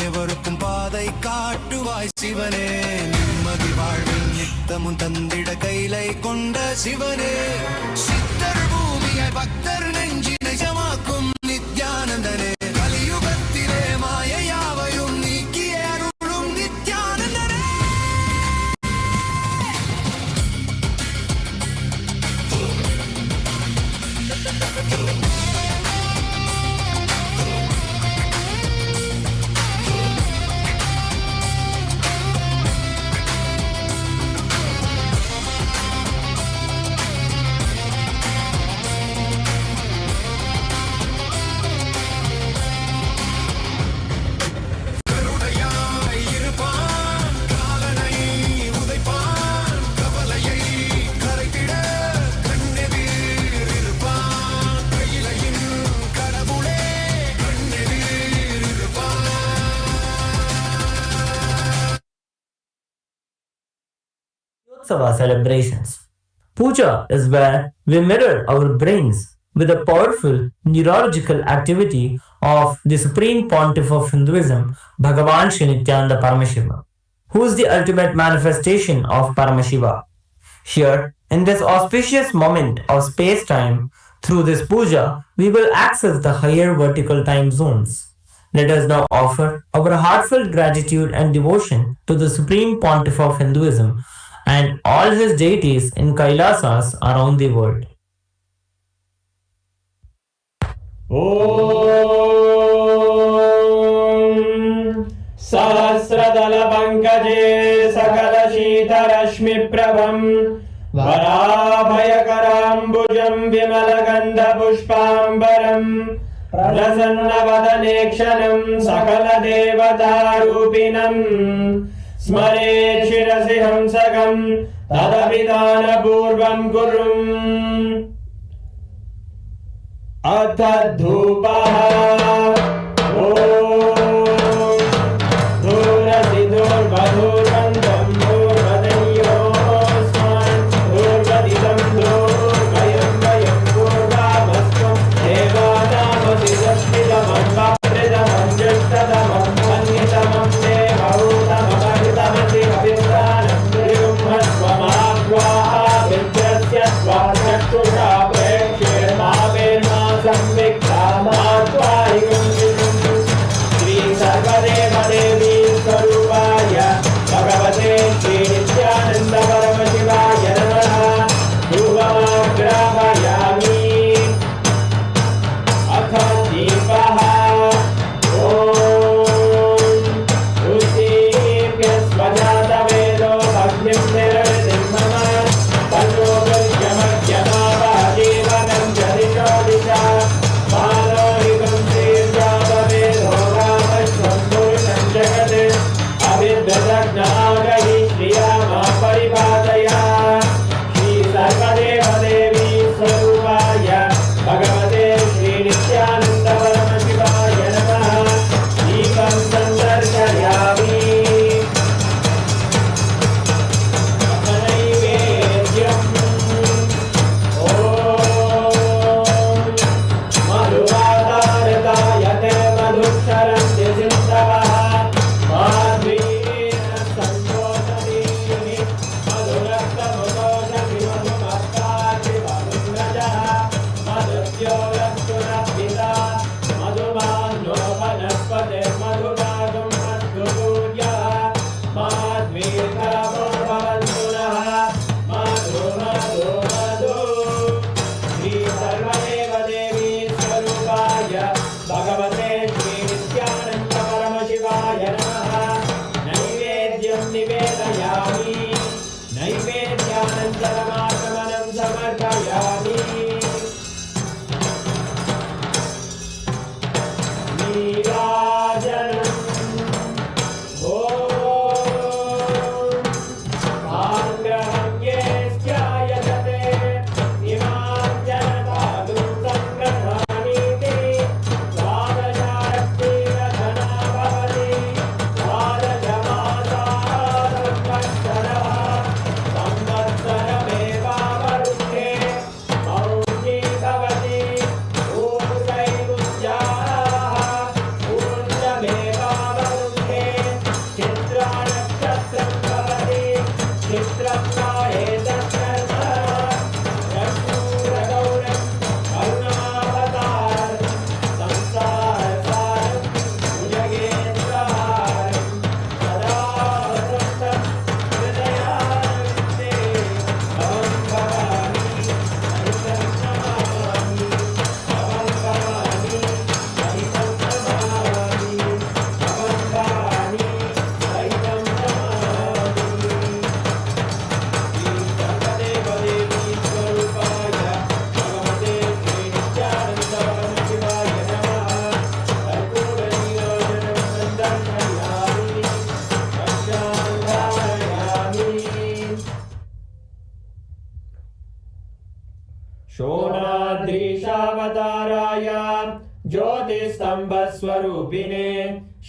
எவருக்கும் பாதை காட்டுவாய் சிவனே, நிம்மதி வாழ்வில் நித்தமும் தந்திட கைலை கொண்ட சிவனே, சித்தர் பூமியை பக்தர் நெஞ்சினை ஜமாக்கும் நித்யானந்தனே, கலியுகத்திலே மாயையாவையும் நீக்கிய அருளும் நித்யானந்தனே. Of our celebrations. Puja is where we mirror our brains with the powerful neurological activity of the Supreme Pontiff of Hinduism, Bhagavan Sri Nityananda Paramashiva, who is the ultimate manifestation of Paramashiva. Here, in this auspicious moment of space-time, through this puja, we will access the higher vertical time zones. Let us now offer our heartfelt gratitude and devotion to the Supreme Pontiff of Hinduism and all his deities in Kailasas around the world. Om Sahasradala Pankaje Sakala Shita Rashmi Prabham Varabhayakarambujam Vimalagandha Pushpambaram Prasanna Vadanekshanam Sakala Devata Rupinam Smare Shirasi Hamsakam Tadabhidana Purvam Kurum Atadhupaha Om Dhurasi Dhurvadhurvantam Dhurvadayosman Dhurvadidam Dhurvayam Vayam Dhurvavasvam Devanamasi Jaspidamam Vapridamam Jashtadamam Anyitamam Devahutamam Tamati Kavindanam Brihmasvamagvaha Vidrasya Svachakshushaprekshir Mavirma Samvikta Matvaigam जलमागमनं समर्पयामि नीराजनम् ॐ आग्रहज्ञेश्चायतते निमाञ्जनपादुं सङ्ग्रहामीति द्वादशात्रिरधना भवति द्वादशमासाः संवत्सरः संवत्सरमेवावरुध्ये मौञ्जी भवति ऊर्ध्वैमुञ्जाः ऊर्ध्वमेवावरुध्ये चित्रानक्षत्रं भवति चित्रं नायेतत्कर्म रघुरगौरं करुणावतारं संसारसारं भुजगेन्द्रहारं सदा वसन्तं हृदयारविन्दे भवं भवानि हरितं नमामि भवं भवानि हरितं नमामि भवं भवानि हरितं नमामि सर्वदेवदेवी स्वरूपाय भगवते श्रीनित्यानन्दपरमशिवाय नमः कर्पूरनीराजनं सन्दर्शयामि कक्षान्धारयामि शोणाद्रीशावताराय ज्योतिस्तम्भस्वरूपिणे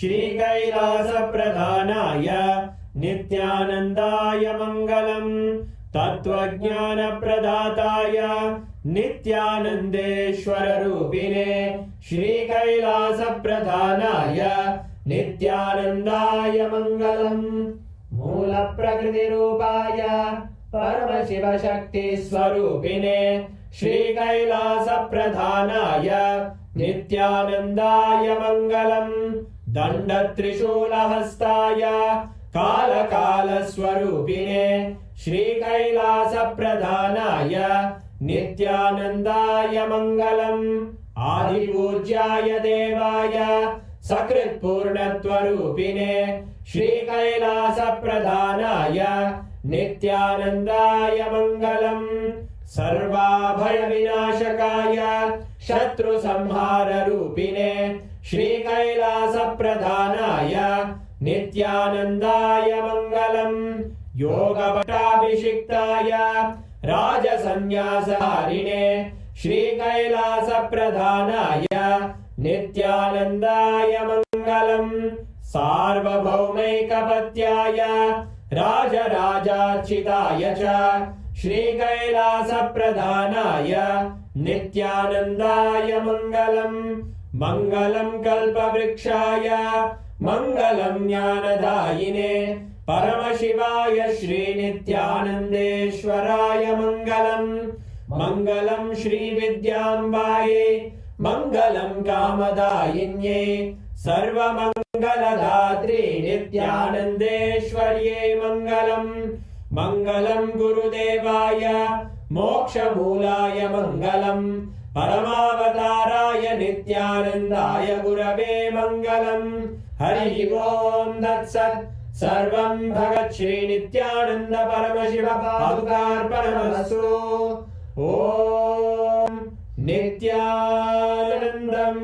श्रीकैलासप्रधानाय नित्यानन्दाय मङ्गलम् तत्त्वज्ञानप्रदाताय नित्यानन्देश्वररूपिणे श्रीकैलासप्रधानाय नित्यानन्दाय मङ्गलम् मूलप्रकृतिरूपाय परमशिवशक्तिस्वरूपिणे श्रीकैलासप्रधानाय नित्यानन्दाय मङ्गलम् दण्डत्रिशूलहस्ताय कालकालस्वरूपिणे श्रीकैलासप्रधानाय नित्यानन्दाय मङ्गलम् आदिपूज्याय देवाय सकृत्पूर्णत्वरूपिणे श्रीकैलासप्रधानाय नित्यानन्दाय मङ्गलम् सर्वाभयविनाशकाय शत्रुसंहाररूपिणे श्रीकैलासप्रधानाय नित्यानन्दाय मङ्गलम् योगपटाभिषिक्ताय राजसन्न्यासहारिणे श्रीकैलासप्रधानाय नित्यानन्दाय मङ्गलम् सार्वभौमैकपत्याय राजराजार्चिताय च श्रीकैलासप्रधानाय नित्यानन्दाय मङ्गलम् मङ्गलं कल्पवृक्षाय मङ्गलं ज्ञानदायिने परमशिवाय श्रीनित्यानन्देश्वराय मङ्गलम् मङ्गलं श्रीविद्याम्बायै मङ्गलं कामदायिन्यै सर्वमङ्गलदात्रे नित्यानन्देश्वर्यै मङ्गलम् मङ्गलं गुरुदेवाय मोक्षमूलाय मङ्गलम् परमावताराय नित्यानन्दाय गुरवे मङ्गलम् हरिः ओम् तत्सत् सर्वं भगत् श्रीनित्यानन्द परमशिव पादुकार्पणमस्तु ॐ नित्यानन्दम्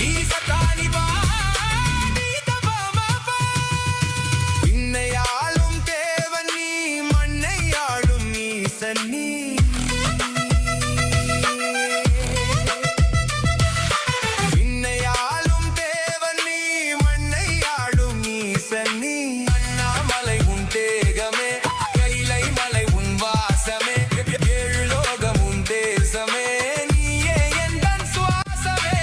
நீ சத்தானி பா நீ தபமபா விண்ணையாளும் தேவன் நீ மண்ணையாளும் ஈசன் நீ விண்ணையாளும் தேவன் நீ மண்ணையாளும் ஈசன் நீ அண்ணாமலை உன் தேகமே கைலை மலை உன் வாசமே ஏழு லோகம் உன் தேசமே நீயே எந்தன் சுவாசமே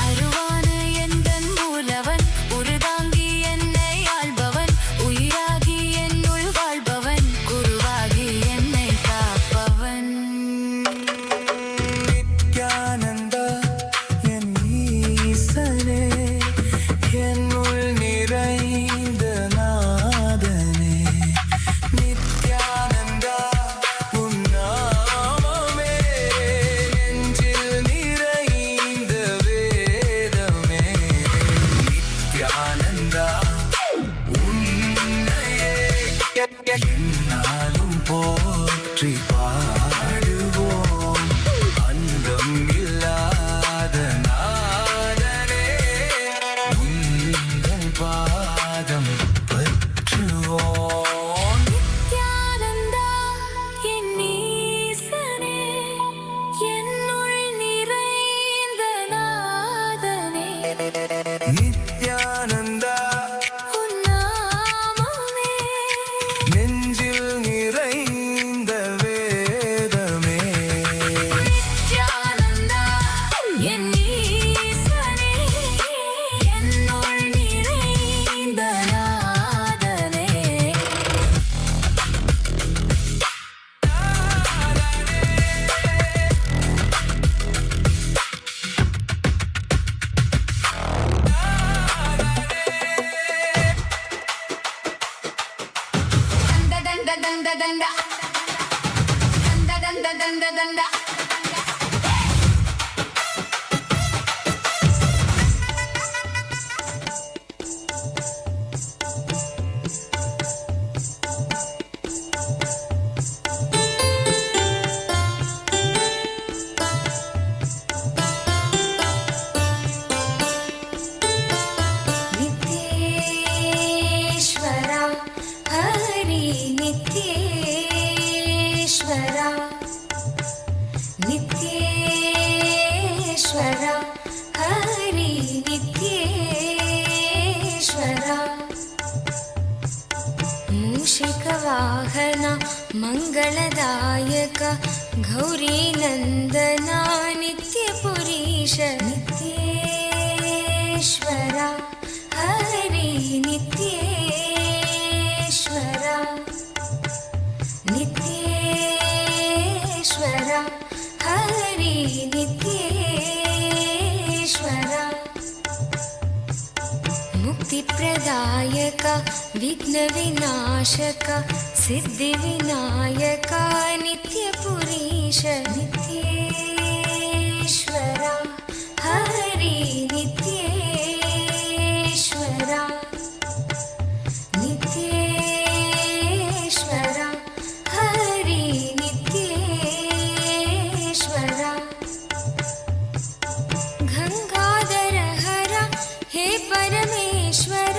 அருவான எந்தன் மூலவன் உருதாங்கி என்னை ஆள்பவன் உயிராகி என்னுள் வாழ்பவன் குருவாகி என்னை காப்பவன் நித்யானந்தா என் ஈசனே என்னுள் நிறைந்த நாதனே நித்யானந்தா உன் நாமமே நெஞ்சில் நிறைந்த வேதமே நித்யானந்தா உன்னையே என்னாலும் போற்றி பாடுவோம் அந்தம் இல்லாத நாதனே உங்கள் பாதம் பற்றுவோம் நித்யானந்தா என் ஈசனே என்னுள் நிறைந்த நாதனே நித்யானந்தா உன் நாமமே நெஞ்சில் நிறைந்த வேதமே நித்யானந்தா என் ஈசனே என்னுள் நிறைந்த நாதனே danda danda danda danda danda danda danda नित्येश्वरा Hari नित्येश्वरा नित्येश्वरा Hari नित्येश्वरा मूषिकवाहना मङ्गलदायक गौरीनन्दना नित्यपुरीश नित्येश्वरा हरि नित्येश्वरा नित्येश्वरा हरि नित्येश्वरा मुक्तिप्रदायक विघ्नविनाशक सिद्धिविनायक नित्यपुरीश नित्येश्वरा हरि नित्येश्वरा नित्येश्वरा हरि नित्येश्वरा गंगाधर हर हे परमेश्वर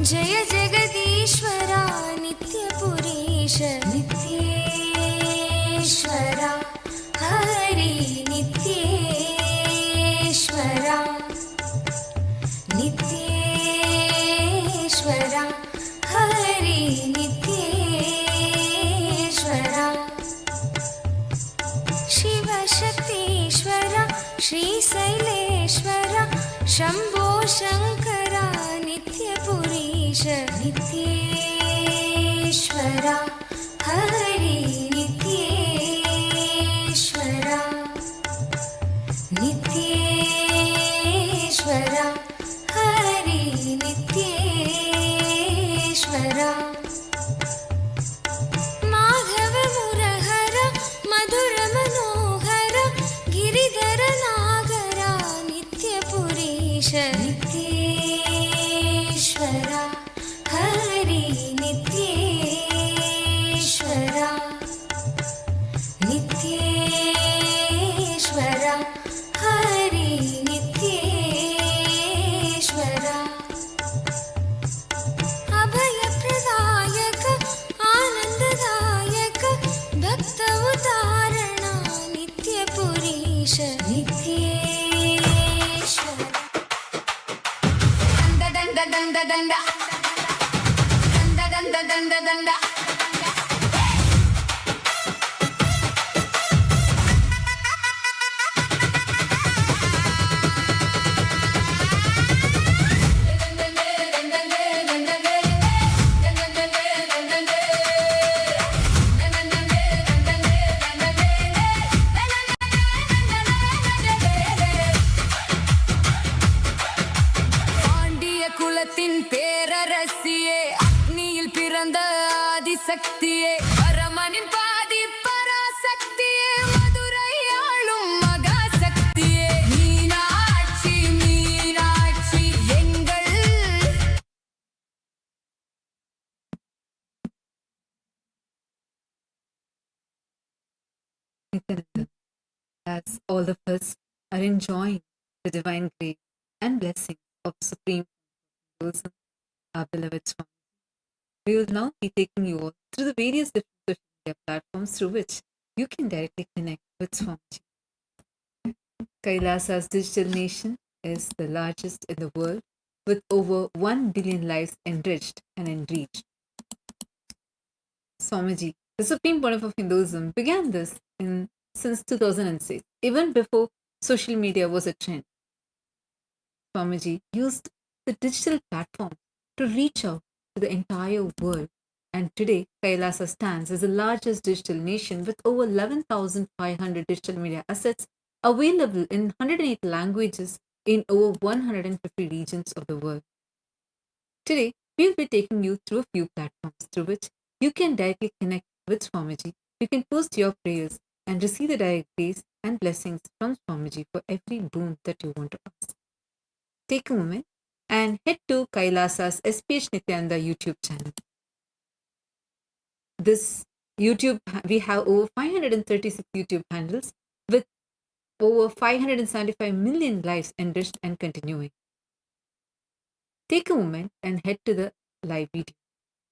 जय जगदीश्वरा नित्यपुरीश नित्येश्वरा हरि नित्येश्वरा नित्येश्वरा हरि नित्येश्वरा शिवशक्तीश्वरा श्रीशैलेश्वरा शम्भो शङ्करा नित्यपुरीश नित्येश्वरा हरि नित्येश्वरा नित्येश्वरा हरि नित्येश्वरा माधव मुरहर मधुर मनोहर गिरिधर नागरा नित्यपुरीश नित्येश्वरा Hari नित्येश्वरा नित्येश्वरा Hari नित्येश्वरा danda. Danda danda danda danda. Pandya குலத்தின் பேரரசியே, அக்னியில் பிறந்த ஆதிசக்தியே, பரமனின் பாதி பராசக்தியே, மதுரை ஆளும் மகாசக்தியே, மீனாட்சி மீனாட்சி எங்கள் Nityananda, as all of us are enjoying the divine grace and blessings of Supreme Person, our beloved Swami, we will now be taking you all through the various different social media platforms through which you can directly connect with Swamiji. Kailasa's digital nation is the largest in the world, with over 1 billion lives enriched and enriched. Swamiji, the Supreme Pontiff of Hinduism, began this since 2006, even before social media was a trend. Swamiji used the digital platform to reach out to the entire world, and today Kailasa stands as the largest digital nation with over 11,500 digital media assets available in 108 languages in over 150 regions of the world. Today, we'll be taking you through a few platforms through which you can directly connect with Swamiji. You can post your prayers and receive the direct grace and blessings from Swamiji for every boon that you want to ask. Take a moment and head to Kailasa's SPH Nityananda YouTube channel. This YouTube, we have over 536 YouTube handles with over 575 million lives enriched and continuing. Take a moment and head to the live video.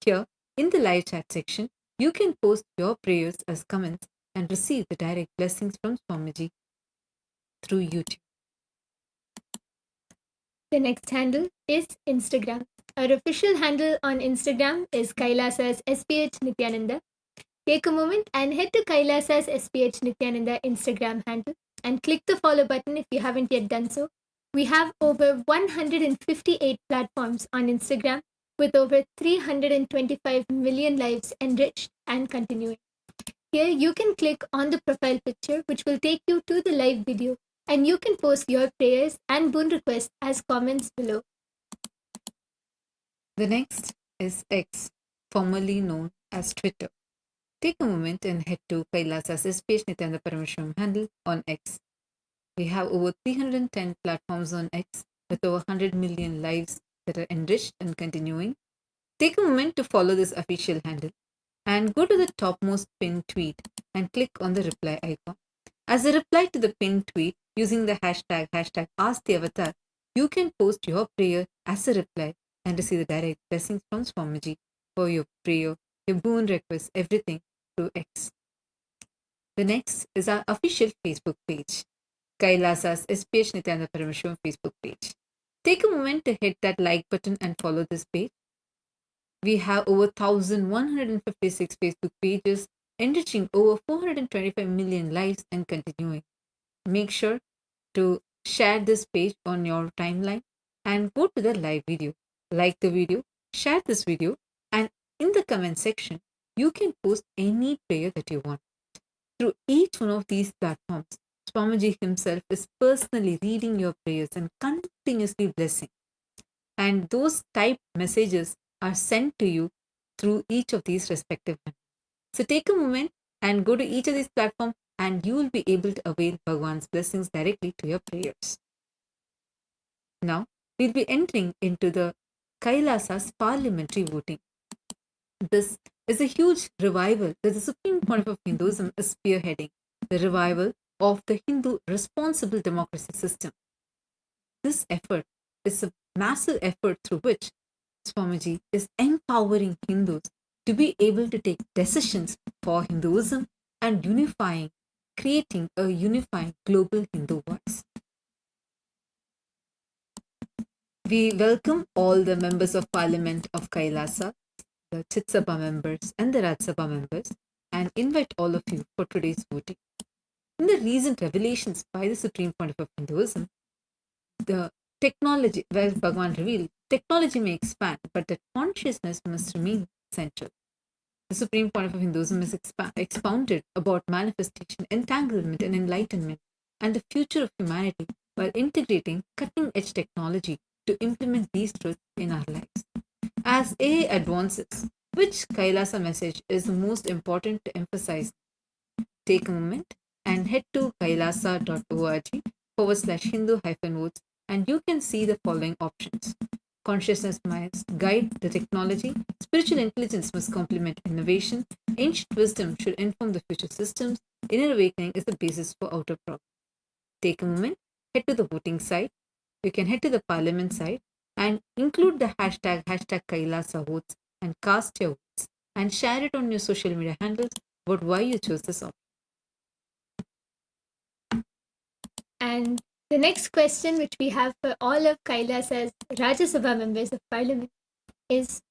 Here, in the live chat section, you can post your prayers as comments and receive the direct blessings from Swamiji through YouTube. The next handle is Instagram. Our official handle on Instagram is Kailasa's SPH Nityananda. Take a moment and head to Kailasa's SPH Nityananda Instagram handle and click the follow button if you haven't yet done so. We have over 158 platforms on Instagram with over 325 million lives enriched and continuing. Here you can click on the profile picture, which will take you to the live video, and you can post your prayers and boon requests as comments below. The next is X, formerly known as Twitter. Take a moment and head to Kailasa's SPH Nityananda Paramashivam handle on X. We have over 310 platforms on X with over 100 million lives that are enriched and continuing. Take a moment to follow this official handle and go to the topmost pinned tweet and click on the reply icon. As a reply to the pinned tweet using the hashtag #AskTheAvatar, you can post your prayer as a reply and receive the direct blessings from Swamiji for your prayer, your boon request, everything through X. The next is our official Facebook page, Kailasa's SPH Nityananda Paramashivam Facebook page. Take a moment to hit that like button and follow this page. We have over 1,156 Facebook pages, enriching over 425 million lives and continuing. Make sure to share this page on your timeline and go to the live video. Like the video, share this video, and in the comment section, you can post any prayer that you want. Through each one of these platforms, Swamiji himself is personally reading your prayers and continuously blessing. And those typed messages are sent to you through each of these respective ones. So take a moment and go to each of these platforms and you will be able to avail Bhagavan's blessings directly to your prayers. Now, we'll be entering into the Kailasa's parliamentary voting. This is a huge revival that the Supreme Pontiff of Hinduism is spearheading, the revival of the Hindu responsible democracy system. This effort is a massive effort through which Swamiji is empowering Hindus to be able to take decisions for Hinduism and creating a unifying global Hindu voice. We welcome all the members of Parliament of Kailasa, the Chitsabha members and the Rajsabha members, and invite all of you for today's voting. In the recent revelations by the Supreme Pontiff of Hinduism, the technology, where Bhagavan revealed, technology may expand, but that consciousness must remain central. The Supreme Pontiff of Hinduism is expounded about manifestation, entanglement, and enlightenment, and the future of humanity while integrating cutting-edge technology to implement these truths in our lives. As AI advances, which Kailasa message is the most important to emphasize? Take a moment and head to kailasa.org/Hindu-votes and you can see the following options. Consciousness must guide the technology, spiritual intelligence must complement innovation, ancient wisdom should inform the future systems, inner awakening is the basis for outer progress. Take a moment, head to the voting site, you can head to the parliament site and include the hashtag Kailasa votes and cast your votes and share it on your social media handles about why you chose this option. And the next question, which we have for all of Kailasa's Rajya Sabha members of Parliament, is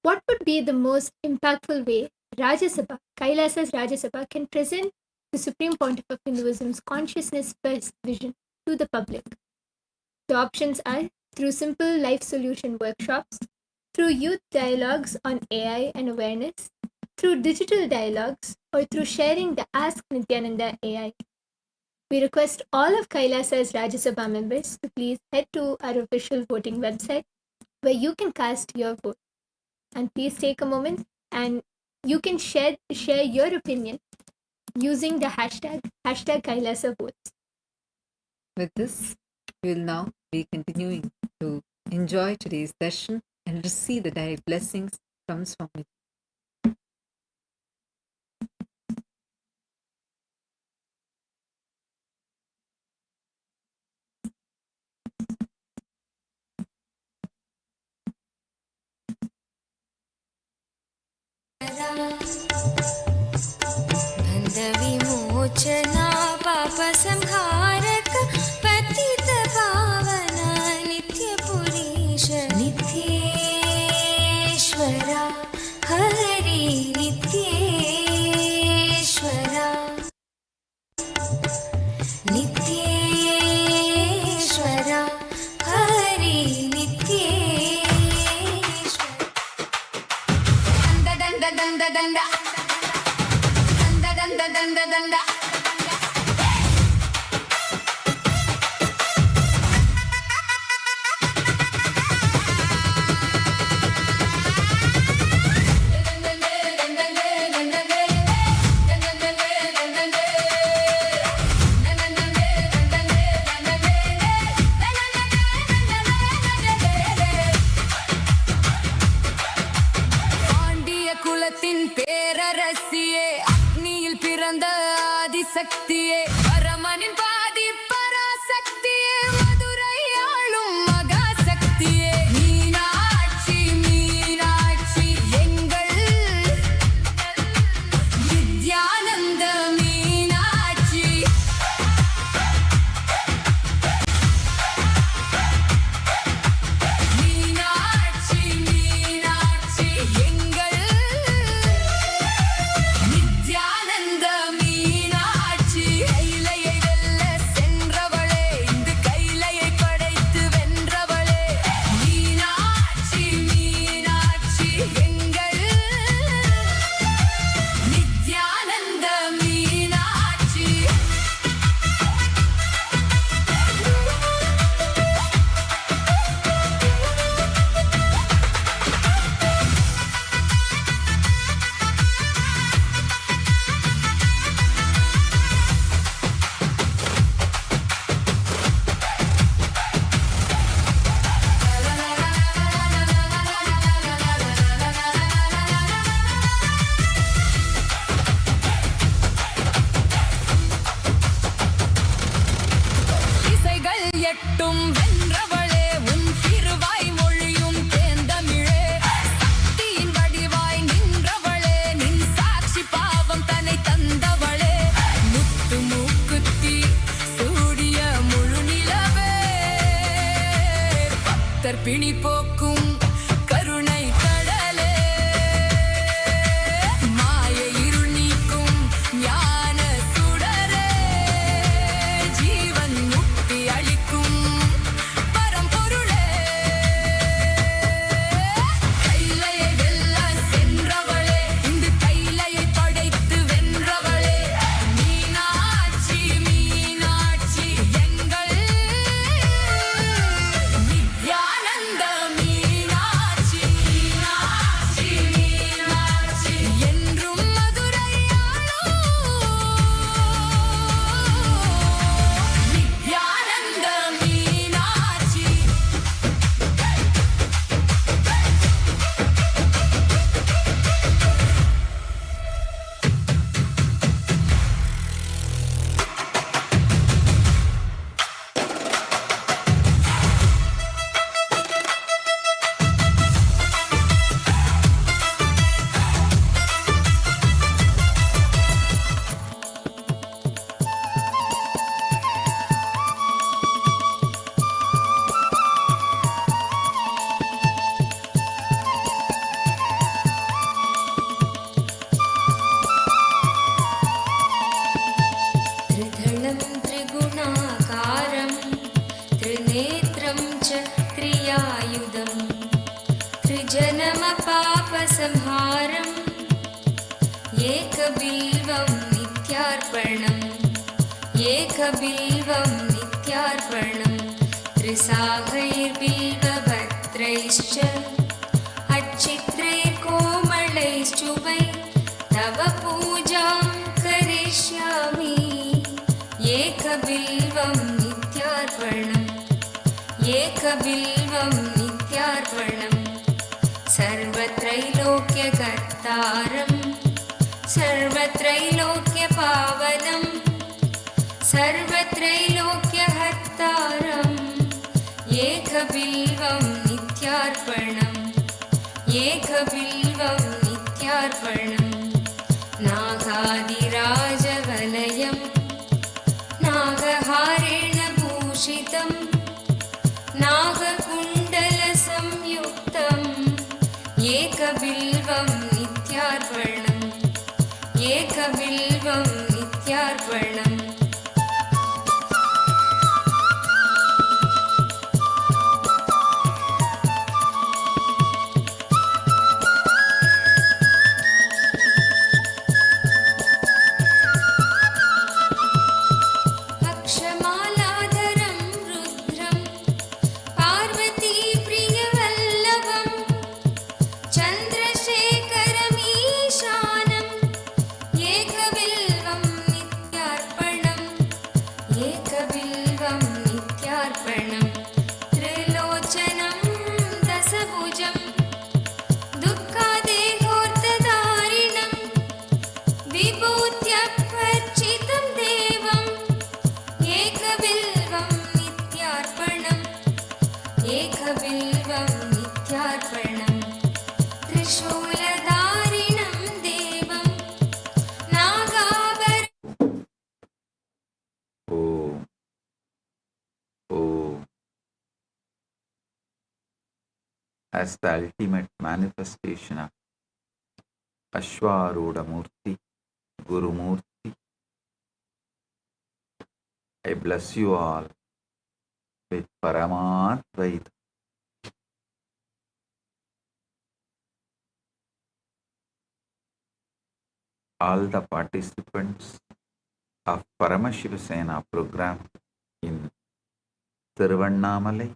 what would be the most impactful way Rajya Sabha, Kailasa's Rajya Sabha, can present the Supreme Pontiff of Hinduism's consciousness-first vision to the public? The options are through simple life solution workshops, through youth dialogues on AI and awareness, through digital dialogues, or through sharing the Ask Nithyananda AI. We request all of Kailasa's Rajya Sabha members to please head to our official voting website where you can cast your vote. And please take a moment and you can share your opinion using the hashtag Kailasa votes. With this, we will now be continuing to enjoy today's darshan and receive the direct blessings from Swami. बन्धविमोचना पापसंहारक पतित पावना नित्यपुरीश नित्येश्वरा हरि नित्येश्वरा नित्येश्वरा हरि नित्येश्वरा दंड दंड दंड दंड दंड दंड பேரரசியே அக்னியில் பிறந்த ஆதிசக்தியே பரமனின் பாதி பராசக்தியே மதுரை ஆளும் மகாசக்தியே மீனாட்சி மீனாட்சி எங்கள் நித்யானந்த மீனாட்சி மீனாட்சி மீனாட்சி எங்கள் நித்யானந்த மீனாட்சி பக்தர் பிணி போக்கும் கருணை கடலே மாய இருள் நீக்கும் ஞான சுடரே ஜீவன் முக்தி அளிக்கும் பரம்பொருளே கைலையை வெல்ல சென்றவளே இந்த கைலையை படைத்து வென்றவளே மீனாட்சி மீனாட்சி எங்கள் நித்யானந்த மீனாட்சி மீனாட்சி மீனாட்சி என்றும் மதுரையாளோ நித்யானந்த மீனாட்சி त्रिधलं त्रिगुणाकारं त्रिनेत्रं च त्रियायुधं त्रिजन्मपापसंहारम् एकबिल्वं नित्यार्पणम् एकबिल्वं नित्यार्पणम् त्रिसागैर्बिल्वभद्रैश्च अच्छित्रैर्कोमलैश्चुभै तव पूजां करिष्यामि एकबिल्वं नित्यार्पणम् एकबिल्वं नित्यार्पणम् सर्वत्रैलोक्यकर्तारं सर्वत्रैलोक्यपावनं सर्वत्रैलोक्यहर्तारम् एकबिल्वं नित्यार्पणम् एकबिल्वं नित्यार्पणम् नागादिराजवलयं नागहारेण भूषितं नागकुण्डलसंयुक्तम् एकबिल्वं नित्यार्पणम् एकबिल्वं नित्यार्पणम् अक्षमालाधरं रुद्रं पार्वतीप्रियवल्लभं चन्द्रशेखरमीशानम् एकबिल्वं नित्यार्पणम् एकबिल्वं नित्यार्पणम् त्रिलोचनं दशभुजं दुःखादेहोर्तधारिणं विभूत्यपर्चितं देवम् एकबिल्वं नित्यार्पणम् एकबिल्वं नित्यार्पणम् त्रिशूलधारिणं देवं नागाभरणं Om. Om. As the ultimate manifestation of Ashwarudha Murti, Guru Murti, I bless you all with Paramadvaita. All the participants of Paramashivasena program in Tiruvannamalai,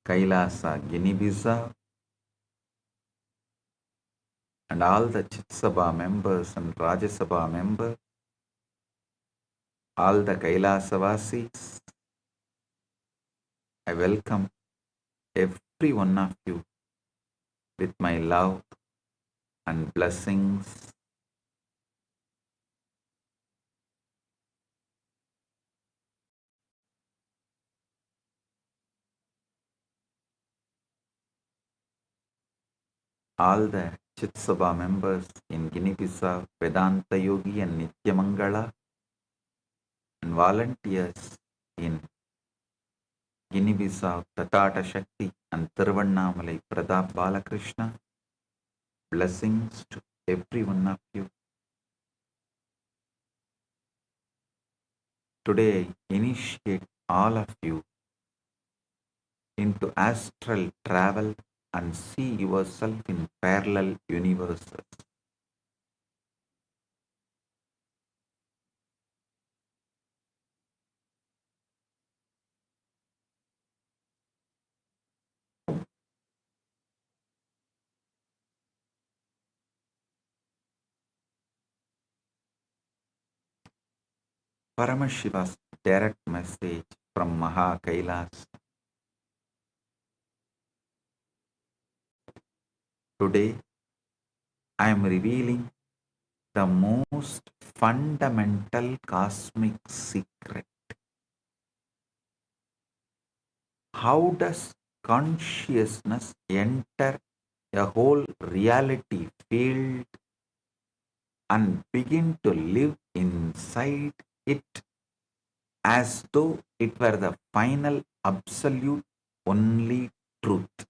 Kailasa, Guinea-Bissau, and all the Chitsabha members and Rajasabha members, all the Kailasa-vasis, I welcome every one of you with my love and blessings. All the Chitsabha members in Guinea-Bissau, Vedanta Yogi and Nityamangala, and volunteers in Guinea-Bissau, Tatata Shakti, and Thiruvannamalai Pratap Balakrishna. Blessings to every one of you. Today, I initiate all of you into astral travel and see yourself in parallel universes. Paramashiva's direct message from Maha Kailas. Today, I am revealing the most fundamental cosmic secret. How does consciousness enter a whole reality field and begin to live inside it as though it were the final, absolute, only truth?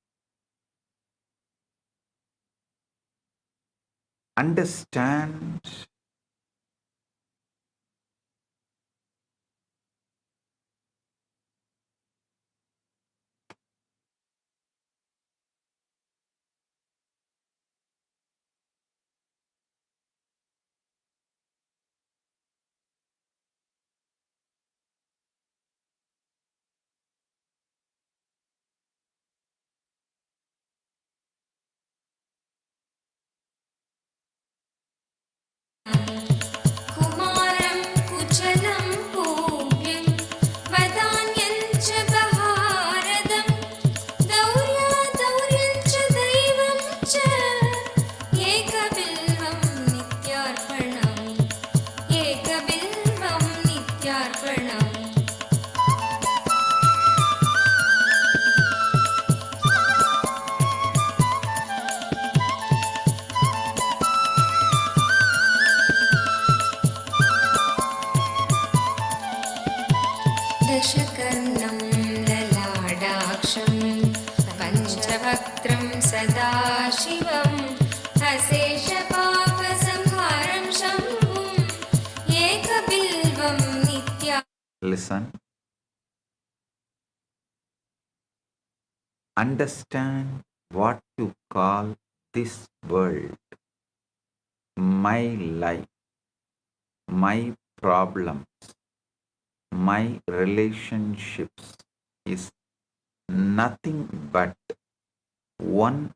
Understand कुमारं कुचलं पूज्यं वदान्यं च बहारदं दौर्यं च दैवं च एकबिल्वं नित्यार्पणम् दशकर्णं ललाडाक्षं पञ्चवक्त्रं सदाशिवम् अशेषपापसंहारं शम्भुम् एकबिल्वं नित्या. Listen, understand what you call this world, my life, my problems, my relationships is nothing but one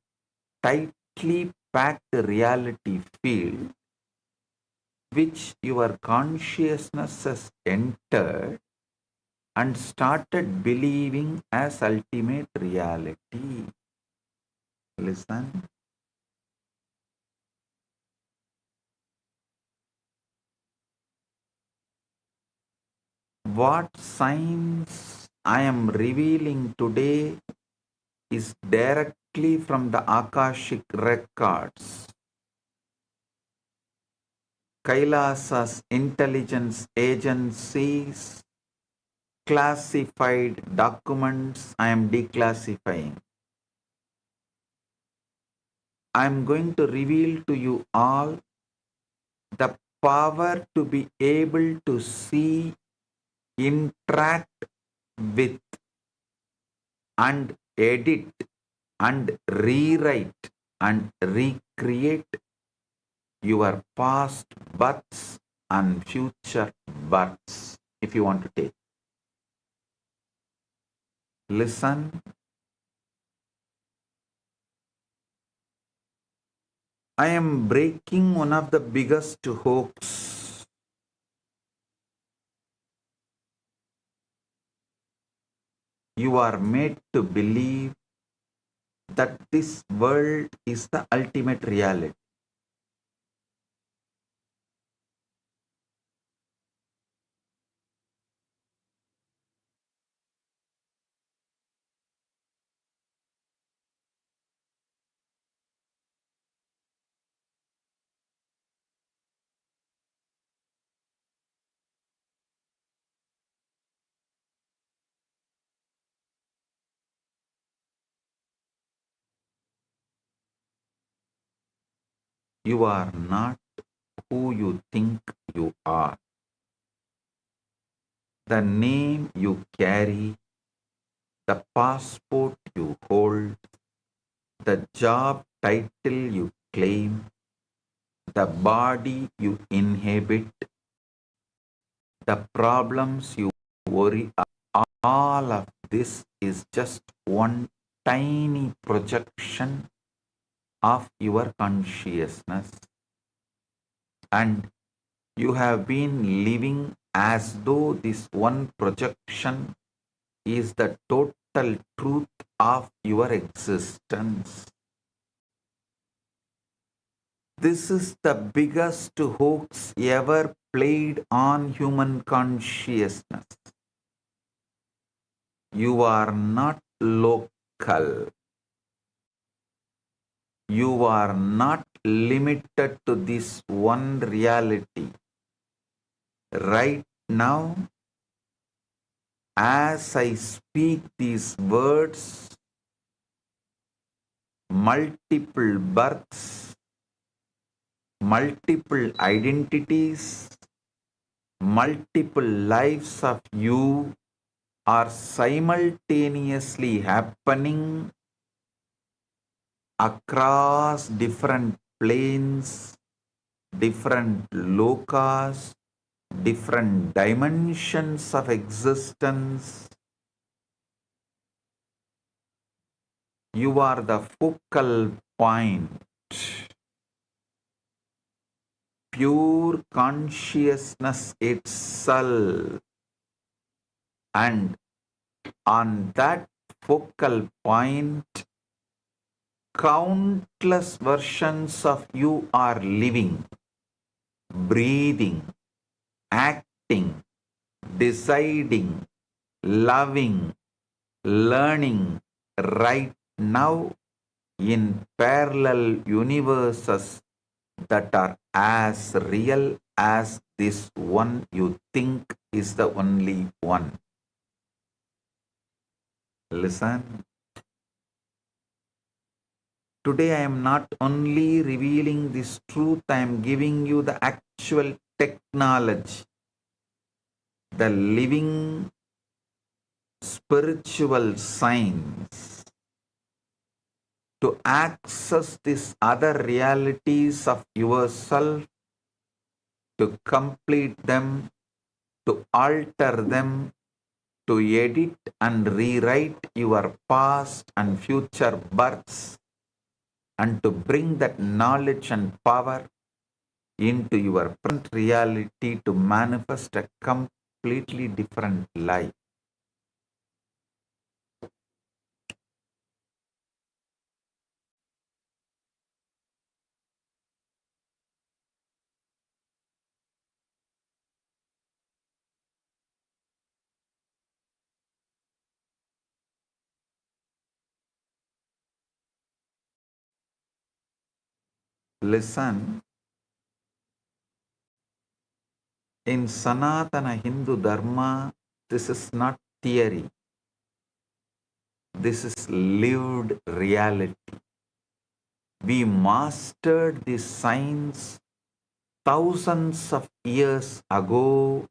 tightly packed reality field which your consciousness has entered and started believing as ultimate reality. Listen. What science I am revealing today is directly from the Akashic records. Kailasa's intelligence agencies classified documents I am declassifying. I am going to reveal to you all the power to be able to see, interact with, and edit, and rewrite, and recreate your past births and future births, if you want to take. Listen. I am breaking one of the biggest hoax. You are made to believe that this world is the ultimate reality. you are not who you think you are. The name you carry, the passport you hold, the job title you claim, the body you inhabit, the problems you worry, all of this is just one tiny projection of your consciousness. And you have been living as though this one projection is the total truth of your existence. This is the biggest hoax ever played on human consciousness. You are not local. You are not limited to this one reality. Right now, as I speak these words, multiple births, multiple identities, multiple lives of you are simultaneously happening across different planes, different lokas, different dimensions of existence. You are the focal point. Pure consciousness itself. And on that focal point, countless versions of you are living, breathing, acting, deciding, loving, learning right now in parallel universes that are as real as this one you think is the only one. Listen. Today I am not only revealing this truth, I am giving you the actual technology, the living spiritual science to access these other realities of yourself, to complete them, to alter them, to edit and rewrite your past and future births, and to bring that knowledge and power into your present reality to manifest a completely different life. Listen, in Sanatana Hindu Dharma, this is not theory. This is lived reality. We mastered this science thousands of years ago.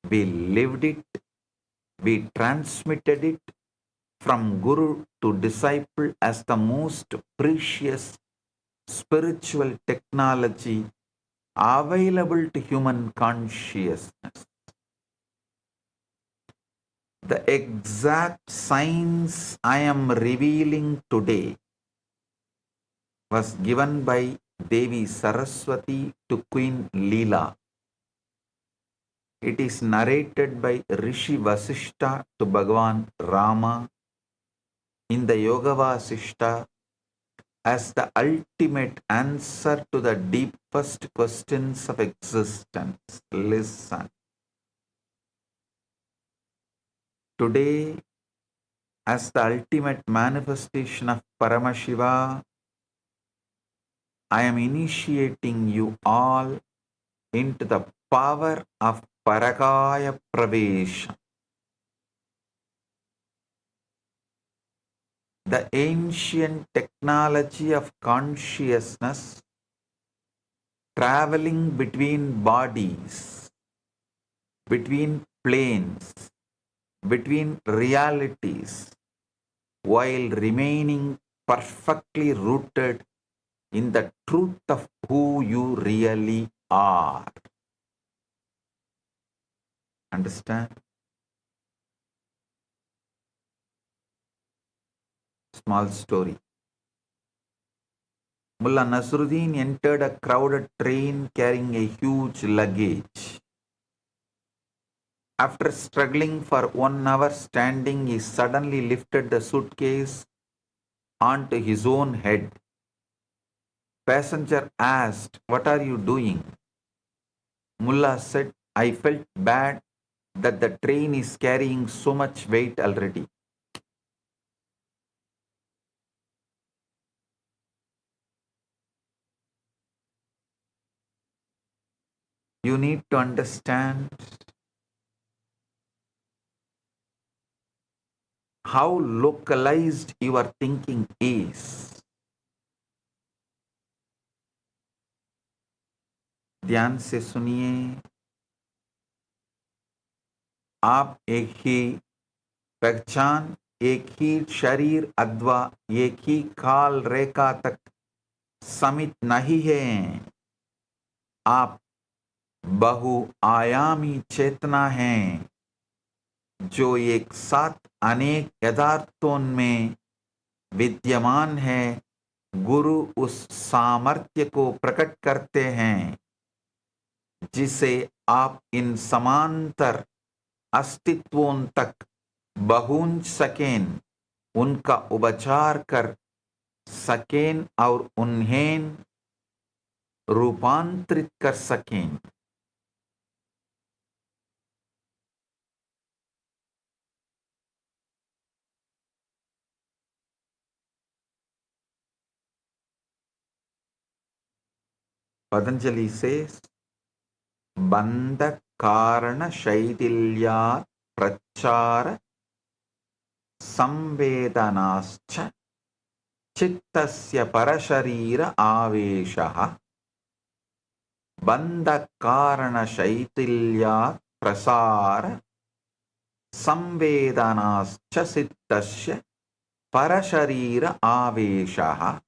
We lived it. We transmitted it from guru to disciple as the most precious spiritual technology available to human consciousness. The exact science I am revealing today was given by Devi Saraswati to Queen Leela. It is narrated by Rishi Vasishta to Bhagavan Rama in the Yoga Vasishta as the ultimate answer to the deepest questions of existence. Listen. Today, as the ultimate manifestation of Paramashiva, I am initiating you all into the power of Parakaya Pravesha. The ancient technology of consciousness traveling between bodies, between planes, between realities, while remaining perfectly rooted in the truth of who you really are. Understand? Small story. Mullah Nasruddin entered a crowded train carrying a huge luggage. After struggling for 1 hour standing, he suddenly lifted the suitcase onto his own head. Passenger asked, "What are you doing?" Mullah said, "I felt bad that the train is carrying so much weight already." You need to understand how localized your thinking is. ध्यान से सुनिए, आप एक ही पहचान, एक ही शरीर अथवा एक ही काल रेखा तक समित नहीं हैं। आप बहुआयामी चेतना हैं, जो एक साथ अनेक यथार्थों में विद्यमान है। गुरु उस सामर्थ्य को प्रकट करते हैं जिसे आप इन समांतर अस्तित्वों तक पहुंच सकें, उनका उपचार कर सकें और उन्हें रूपांतरित कर सकें। Patanjali says, बंध कारण शैथिल्यात् प्रचार संवेदनाश्च चित्तस्य परशरीर आवेशः। बंध कारण शैथिल्यात् प्रसार संवेदनाश्च चित्तस्य परशरीर आवेशः.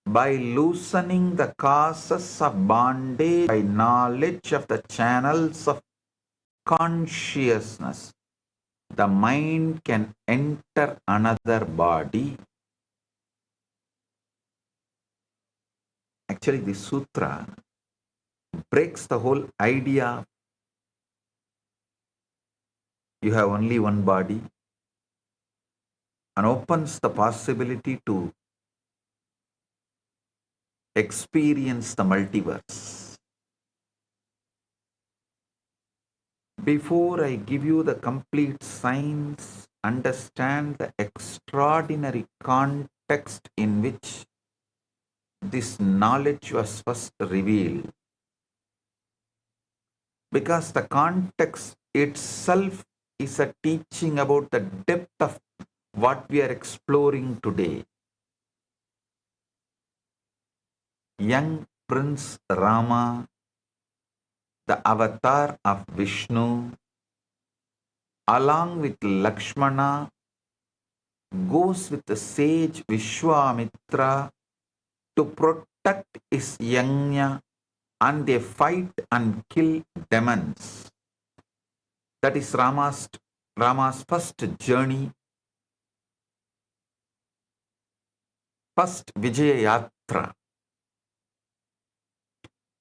By loosening the causes of bondage, by knowledge of the channels of consciousness, the mind can enter another body. Actually, this sutra breaks the whole idea you have only one body and opens the possibility to experience the multiverse. Before I give you the complete science, understand the extraordinary context in which this knowledge was first revealed. Because the context itself is a teaching about the depth of what we are exploring today. Young Prince Rama, the avatar of Vishnu, along with Lakshmana, goes with the sage Vishwamitra to protect his yajna, and they fight and kill demons. That is Rama's first journey, first Vijaya Yatra.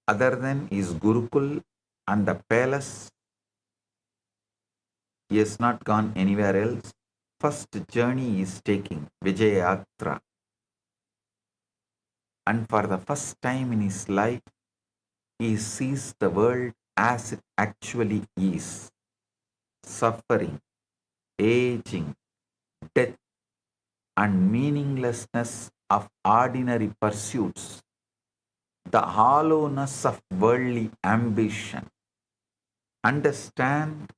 Other than his Gurukul and the palace, he has not gone anywhere else. First journey he is taking, Vijaya Yatra. And for the first time in his life, he sees the world as it actually is. Suffering, aging, death, and meaninglessness of ordinary pursuits. The hollowness of worldly ambition. Understand,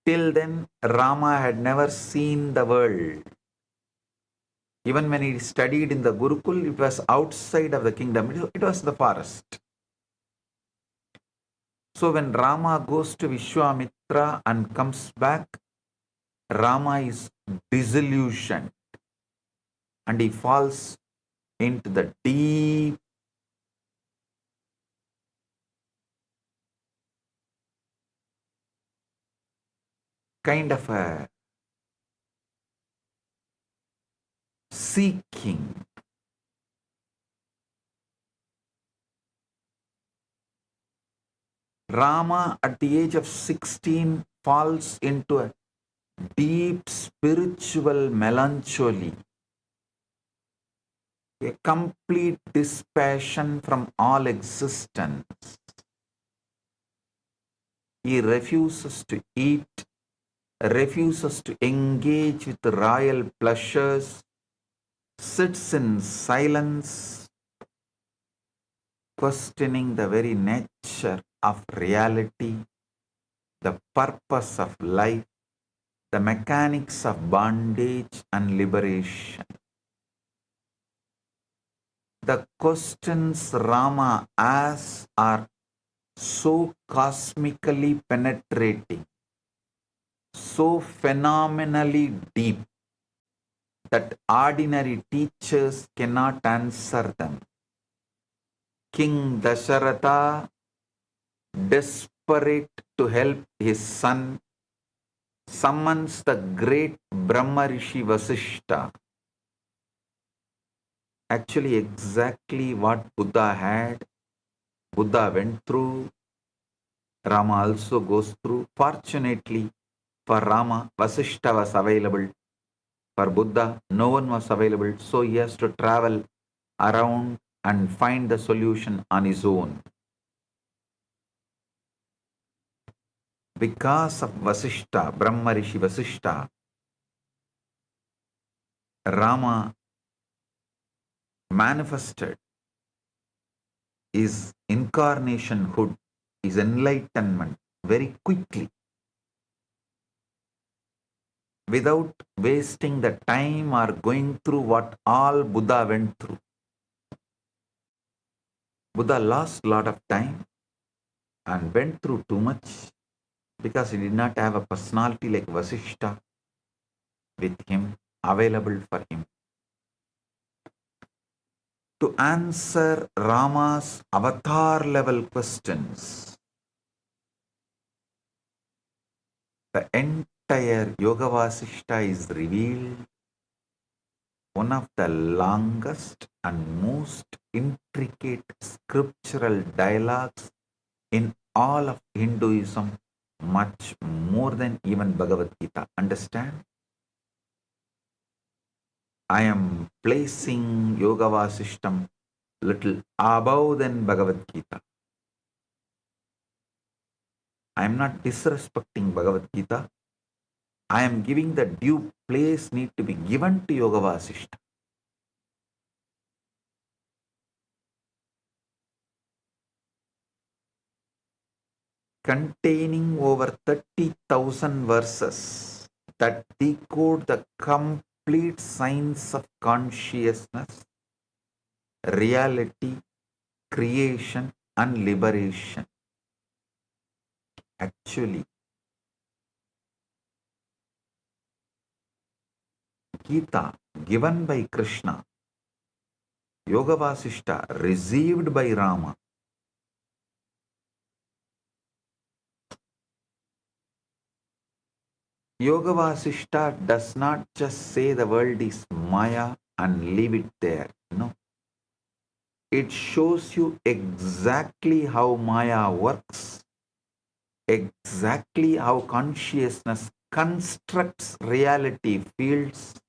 till then Rama had never seen the world. Even when he studied in the Gurukul, it was outside of the kingdom. It was the forest. So when Rama goes to Vishwamitra and comes back, Rama is disillusioned and he falls into the deep kind of a seeking. Rama at the age of 16 falls into a deep spiritual melancholy, a complete dispassion from all existence. He refuses to eat, refuses to engage with royal pleasures, sits in silence, questioning the very nature of reality, the purpose of life, the mechanics of bondage and liberation. The questions Rama asks are so cosmically penetrating, so phenomenally deep, that ordinary teachers cannot answer them. King Dasharatha, desperate to help his son, summons the great Brahma Rishi Vasishta. Actually, exactly what Buddha had, Buddha went through, Rama also goes through. Fortunately for Rama, Vasishta was available. For Buddha, no one was available, so he has to travel around and find the solution on his own. Because of Vasishta, Brahma Rishi Vasishta, Rama manifested his incarnationhood, his enlightenment very quickly, without wasting the time or going through what all Buddha went through. Buddha lost a lot of time and went through too much because he did not have a personality like Vasishta with him, available for him. To answer Rama's avatar level questions, the entire Yoga Vasishta is revealed, one of the longest and most intricate scriptural dialogues in all of Hinduism, much more than even Bhagavad Gita. Understand? I am placing Yoga Vasishtam little above than Bhagavad Gita. I am not disrespecting Bhagavad Gita. I am giving the due place need to be given to Yoga Vasishta. Containing over 30,000 verses that decode the complete science of consciousness, reality, creation, and liberation. Actually, Gita given by Krishna, Yoga Vasishta received by Rama. Yoga Vasishta does not just say the world is Maya and leave it there. No. It shows you exactly how Maya works, exactly how consciousness constructs reality fields,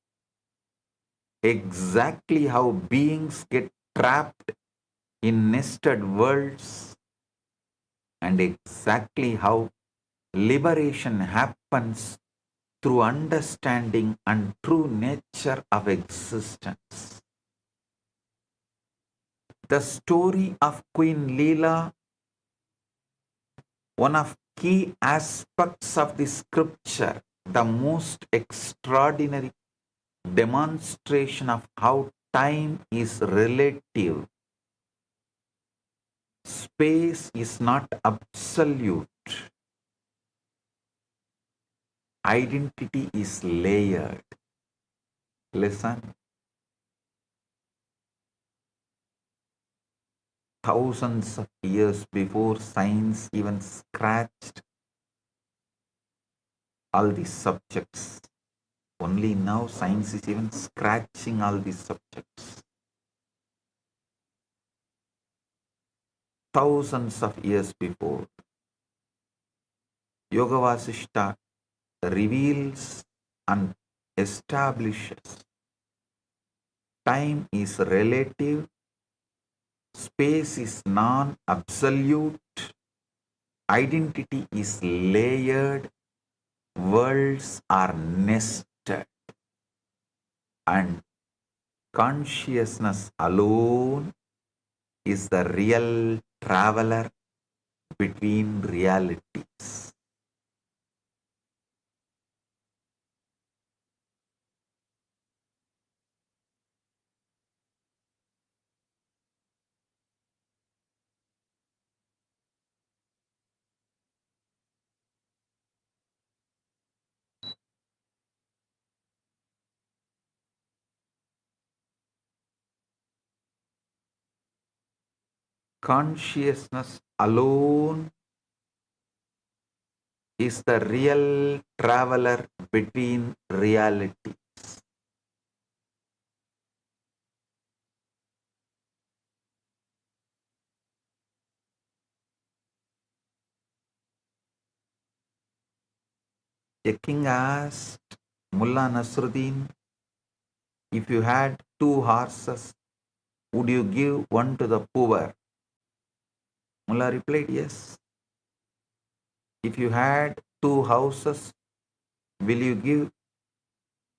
exactly how beings get trapped in nested worlds, and exactly how liberation happens through understanding and true nature of existence. The story of Queen Leela, one of key aspects of the scripture, the most extraordinary demonstration of how time is relative. Space is not absolute. Identity is layered. Listen. Thousands of years before science even scratched all these subjects. Only now science is even scratching all these subjects. Thousands of years before, Yoga Vasishta reveals and establishes time is relative, space is non-absolute, identity is layered, worlds are nested, and consciousness alone is the real traveler between realities. Consciousness alone is the real traveler between realities. A king asked Mullah Nasruddin, if you had 2 horses, would you give one to the poor? Mullah replied, yes. If you had 2 houses, will you give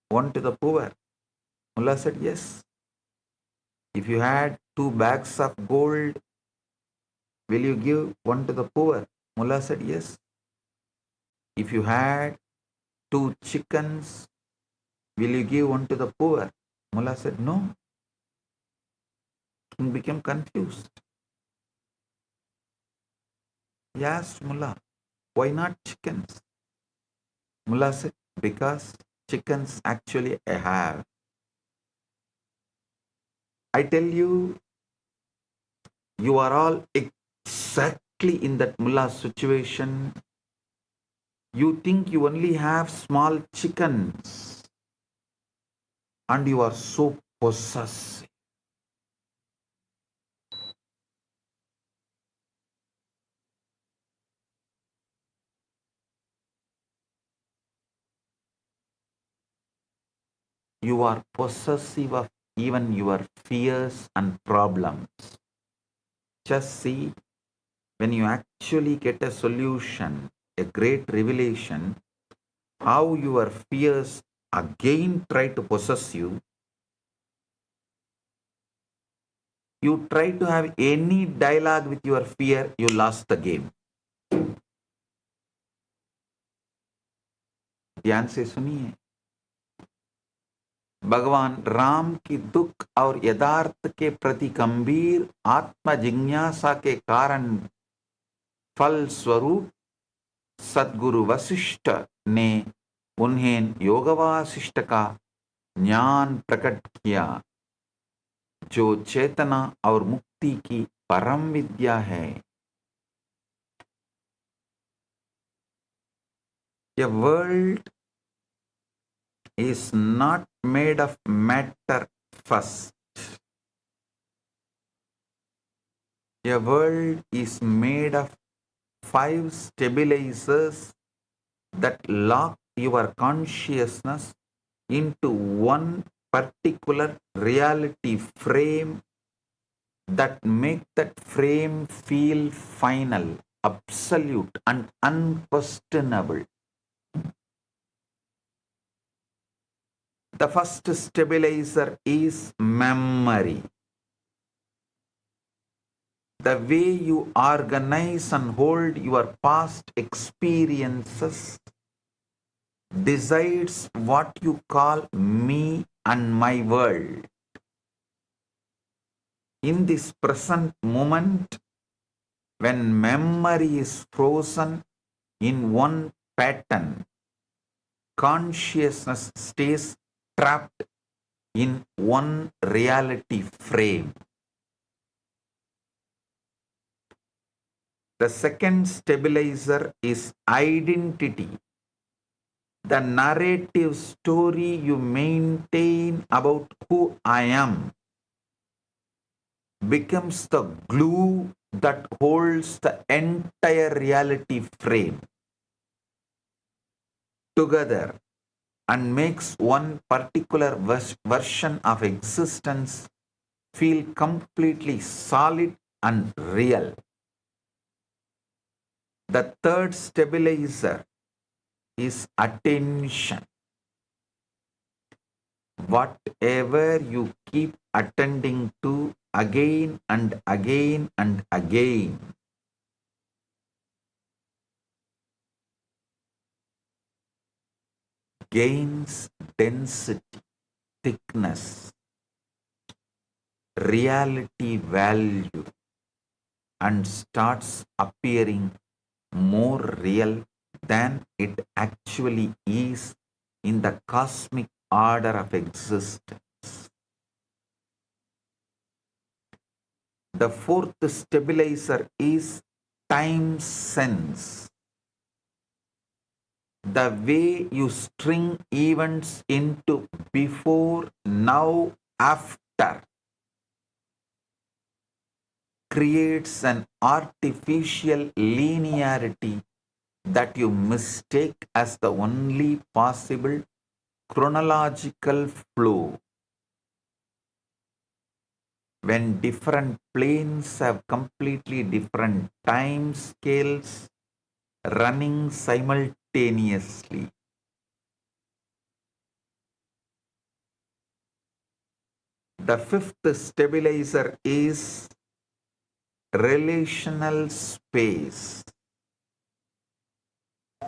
one to the poor? Mullah said, yes. If you had 2 bags of gold, will you give one to the poor? Mullah said, yes. If you had 2 chickens, will you give one to the poor? Mullah said, no. King became confused. He asked Mullah, why not chickens? Mullah said, because chickens actually I have. I tell you, you are all exactly in that Mullah situation. You think you only have small chickens and you are so possessive. You are possessive of even your fears and problems. Just see, when you actually get a solution, a great revelation, how your fears again try to possess you. You try to have any dialogue with your fear, you lost the game. ध्यान से सुनिए, भगवान राम की दुख और यथार्थ के प्रति गंभीर आत्म जिज्ञासा के कारण फल स्वरूप सद्गुरु वशिष्ठ ने उन्हें योग वासिष्ठ का ज्ञान प्रकट किया, जो चेतना और मुक्ति की परम विद्या है. A world is not made of matter first. A world is made of 5 stabilizers that lock your consciousness into one particular reality frame that make that frame feel final, absolute and unquestionable. The first stabilizer is memory. The way you organize and hold your past experiences decides what you call me and my world. In this present moment, when memory is frozen in one pattern, consciousness stays trapped in one reality frame. The second stabilizer is identity. The narrative story you maintain about who I am becomes the glue that holds the entire reality frame together and makes one particular version of existence feel completely solid and real. The third stabilizer is attention. Whatever you keep attending to again and again and again gains density, thickness, reality value, and starts appearing more real than it actually is in the cosmic order of existence. The fourth stabilizer is time sense. The way you string events into before, now, after creates an artificial linearity that you mistake as the only possible chronological flow. When different planes have completely different time scales running simultaneously. The fifth stabilizer is relational space.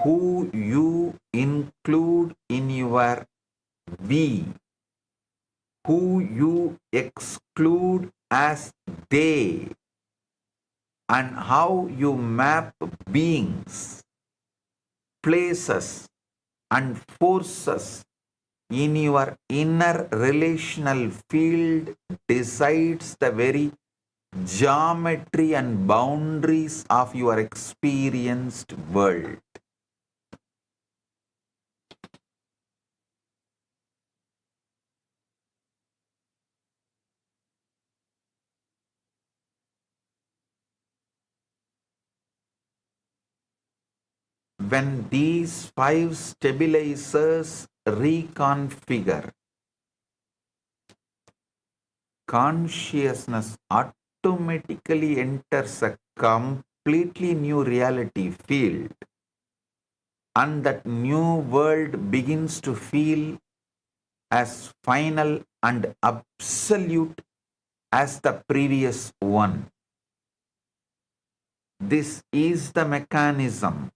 Who you include in your we, who you exclude as they, and how you map beings, places, and forces in your inner relational field decides the very geometry and boundaries of your experienced world. When these five stabilizers reconfigure, consciousness automatically enters a completely new reality field, and that new world begins to feel as final and absolute as the previous one. This is the mechanism.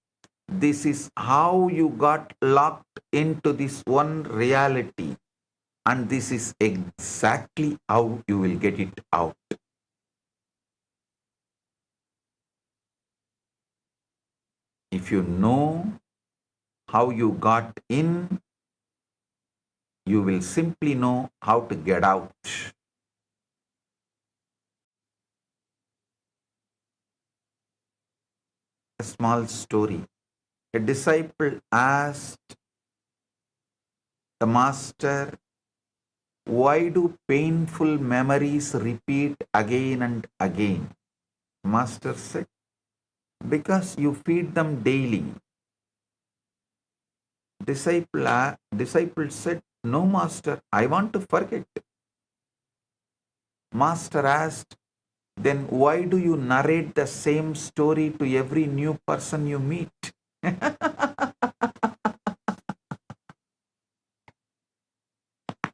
This is how you got locked into this one reality, and this is exactly how you will get it out. If you know how you got in, you will simply know how to get out. A small story. A disciple asked the master, "Why do painful memories repeat again and again?" Master said, "Because you feed them daily." Disciple said, "No, master, I want to forget." Master asked, "Then why do you narrate the same story to every new person you meet?"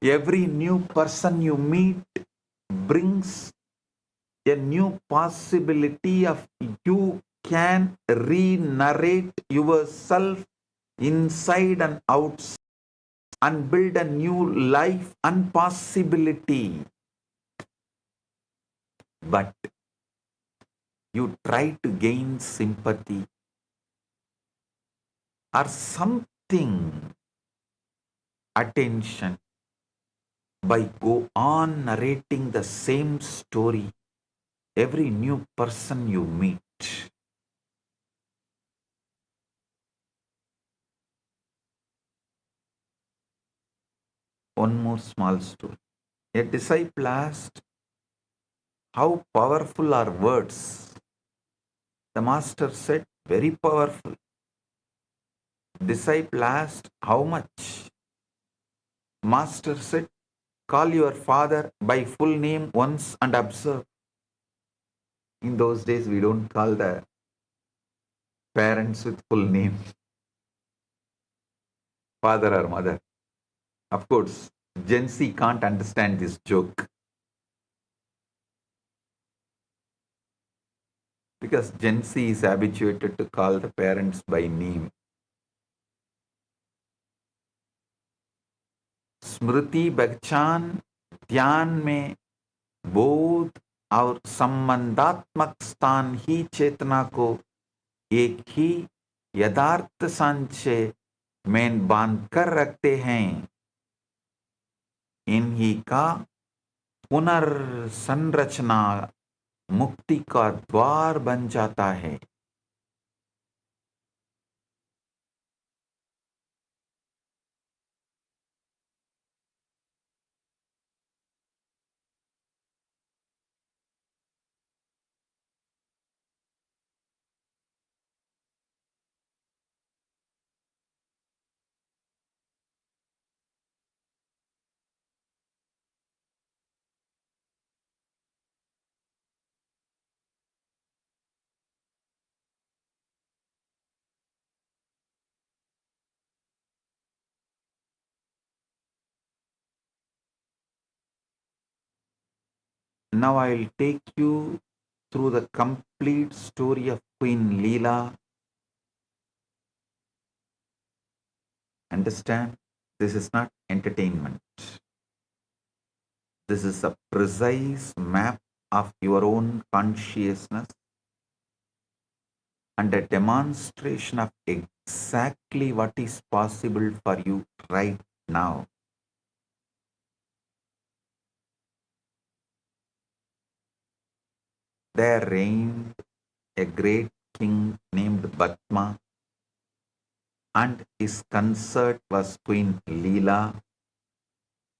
Every new person you meet brings a new possibility of you can re-narrate yourself inside and outside and build a new life and possibility. But you try to gain sympathy or something, attention, by go on narrating the same story every new person you meet. One more small story. A disciple asked, "How powerful are words?" The master said, "Very powerful." Disciple asked, "How much?" Master said, "Call your father by full name once and observe." In those days, we don't call the parents with full name, father or mother. Of course, Gen Z can't understand this joke because Gen Z is habituated to call the parents by name. स्मृति बगचान ध्यान में बोध और संबंधात्मक स्थान ही चेतना को एक ही यथार्थ संचय में बांध कर रखते हैं। इन्हीं का पुनर्संरचना मुक्ति का द्वार बन जाता है। Now I'll take you through the complete story of Queen Leela. Understand? This is not entertainment. This is a precise map of your own consciousness and a demonstration of exactly what is possible for you right now. There reigned a great king named Batma, and his consort was Queen Leela,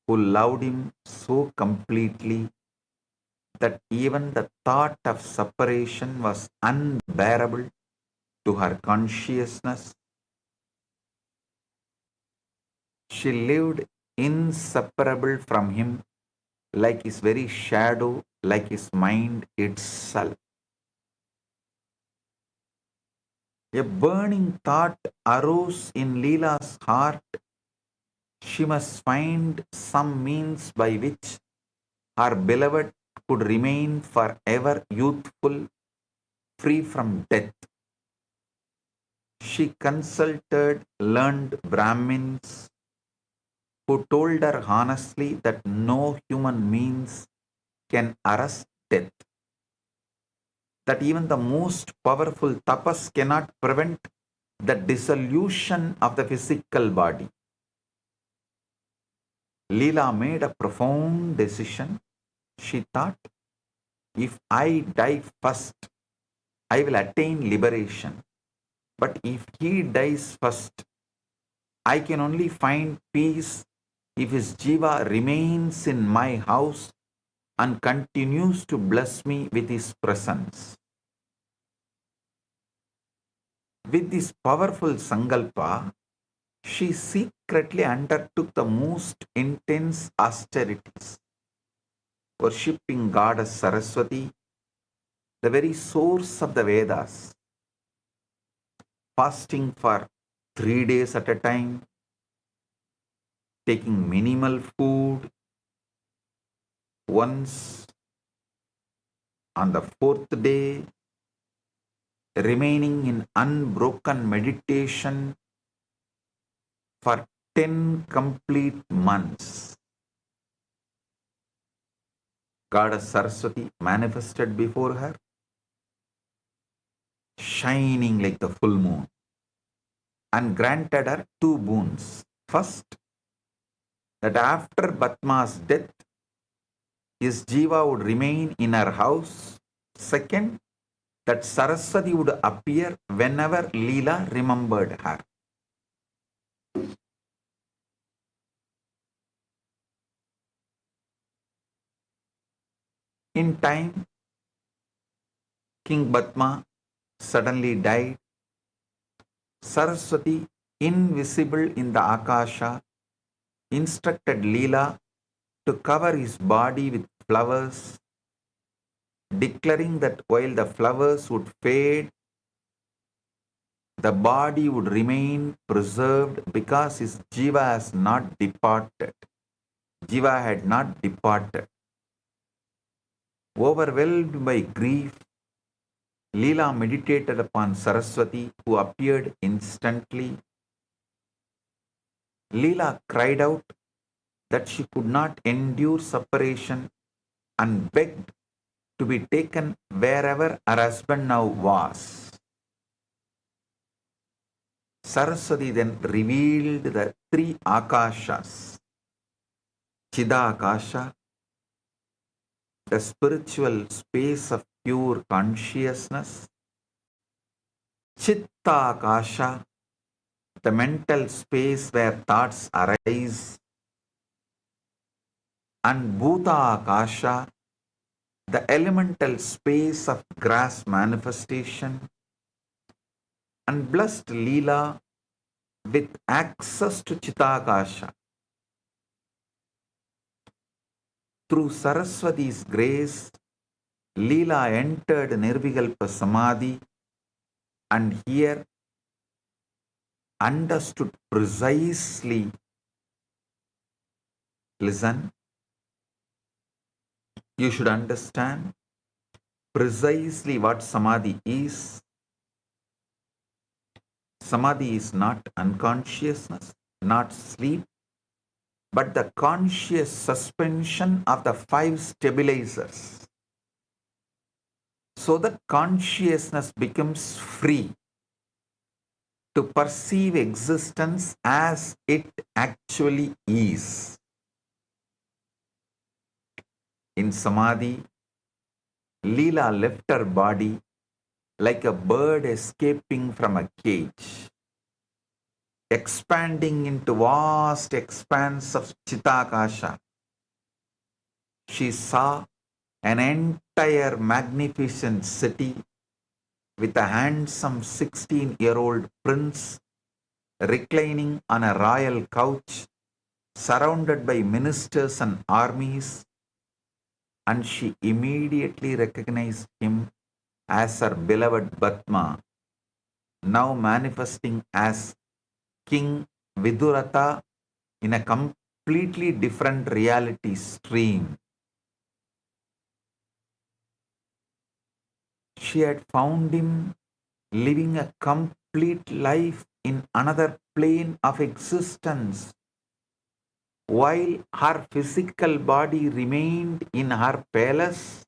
who loved him so completely that even the thought of separation was unbearable to her consciousness. She lived inseparable from him, like his very shadow, like his mind itself. A burning thought arose in Leela's heart. She must find some means by which her beloved could remain forever youthful, free from death. She consulted learned Brahmins who told her honestly that no human means can arrest death, that even the most powerful tapas cannot prevent the dissolution of the physical body. Leela made a profound decision. She thought, if I die first, I will attain liberation. But if he dies first, I can only find peace if his jiva remains in my house and continues to bless me with his presence. With this powerful sankalpa, she secretly undertook the most intense austerities, worshipping goddess Saraswati, the very source of the Vedas, fasting for 3 days at a time, taking minimal food. Once on the 4th day, remaining in unbroken meditation for 10 complete months, Goddess Saraswati manifested before her, shining like the full moon, and granted her two boons. First, that after Batma's death, his jiva would remain in her house. Second, that Saraswati would appear whenever Leela remembered her. In time, King Batma suddenly died. Saraswati, invisible in the Akasha, instructed Leela to cover his body with flowers, declaring that while the flowers would fade, the body would remain preserved because his jiva has not departed. Jiva had not departed. Overwhelmed by grief, Leela meditated upon Saraswati, who appeared instantly. Leela cried out that she could not endure separation and begged to be taken wherever her husband now was. Saraswati then revealed the three Akashas: Chidakasha, the spiritual space of pure consciousness; Chittakasha, the mental space where thoughts arise; and Bhutakasha, the elemental space of grass manifestation, and blessed Leela with access to Chittakasha. Through Saraswati's grace, Leela entered Nirvikalpa Samadhi and here understood precisely, listen, you should understand precisely what Samadhi is. Samadhi is not unconsciousness, not sleep, but the conscious suspension of the five stabilizers, so that consciousness becomes free to perceive existence as it actually is. In Samadhi, Leela left her body like a bird escaping from a cage, expanding into vast expanse of Chittakasha. She saw an entire magnificent city with a handsome 16-year-old prince reclining on a royal couch, surrounded by ministers and armies, and she immediately recognized him as her beloved Batma, now manifesting as King Viduratha in a completely different reality stream. She had found him living a complete life in another plane of existence, while her physical body remained in her palace.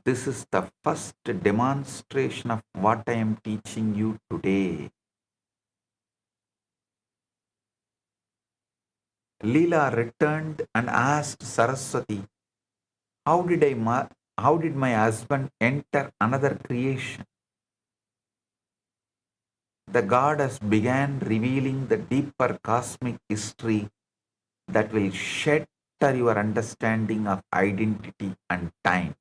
This is the first demonstration of what I am teaching you today. Leela returned and asked Saraswati, how did my husband enter another creation? The goddess began revealing the deeper cosmic history that will shatter your understanding of identity and time.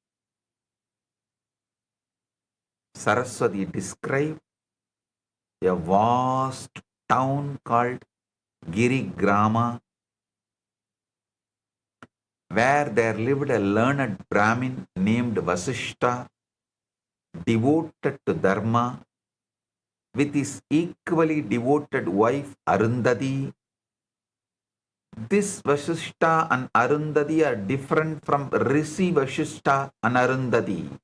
Saraswati described a vast town called Girigrama, where there lived a learned Brahmin named Vasishta, devoted to Dharma, with his equally devoted wife Arundhati. This Vasishta and Arundhati are different from Rishi Vasishta and Arundhati.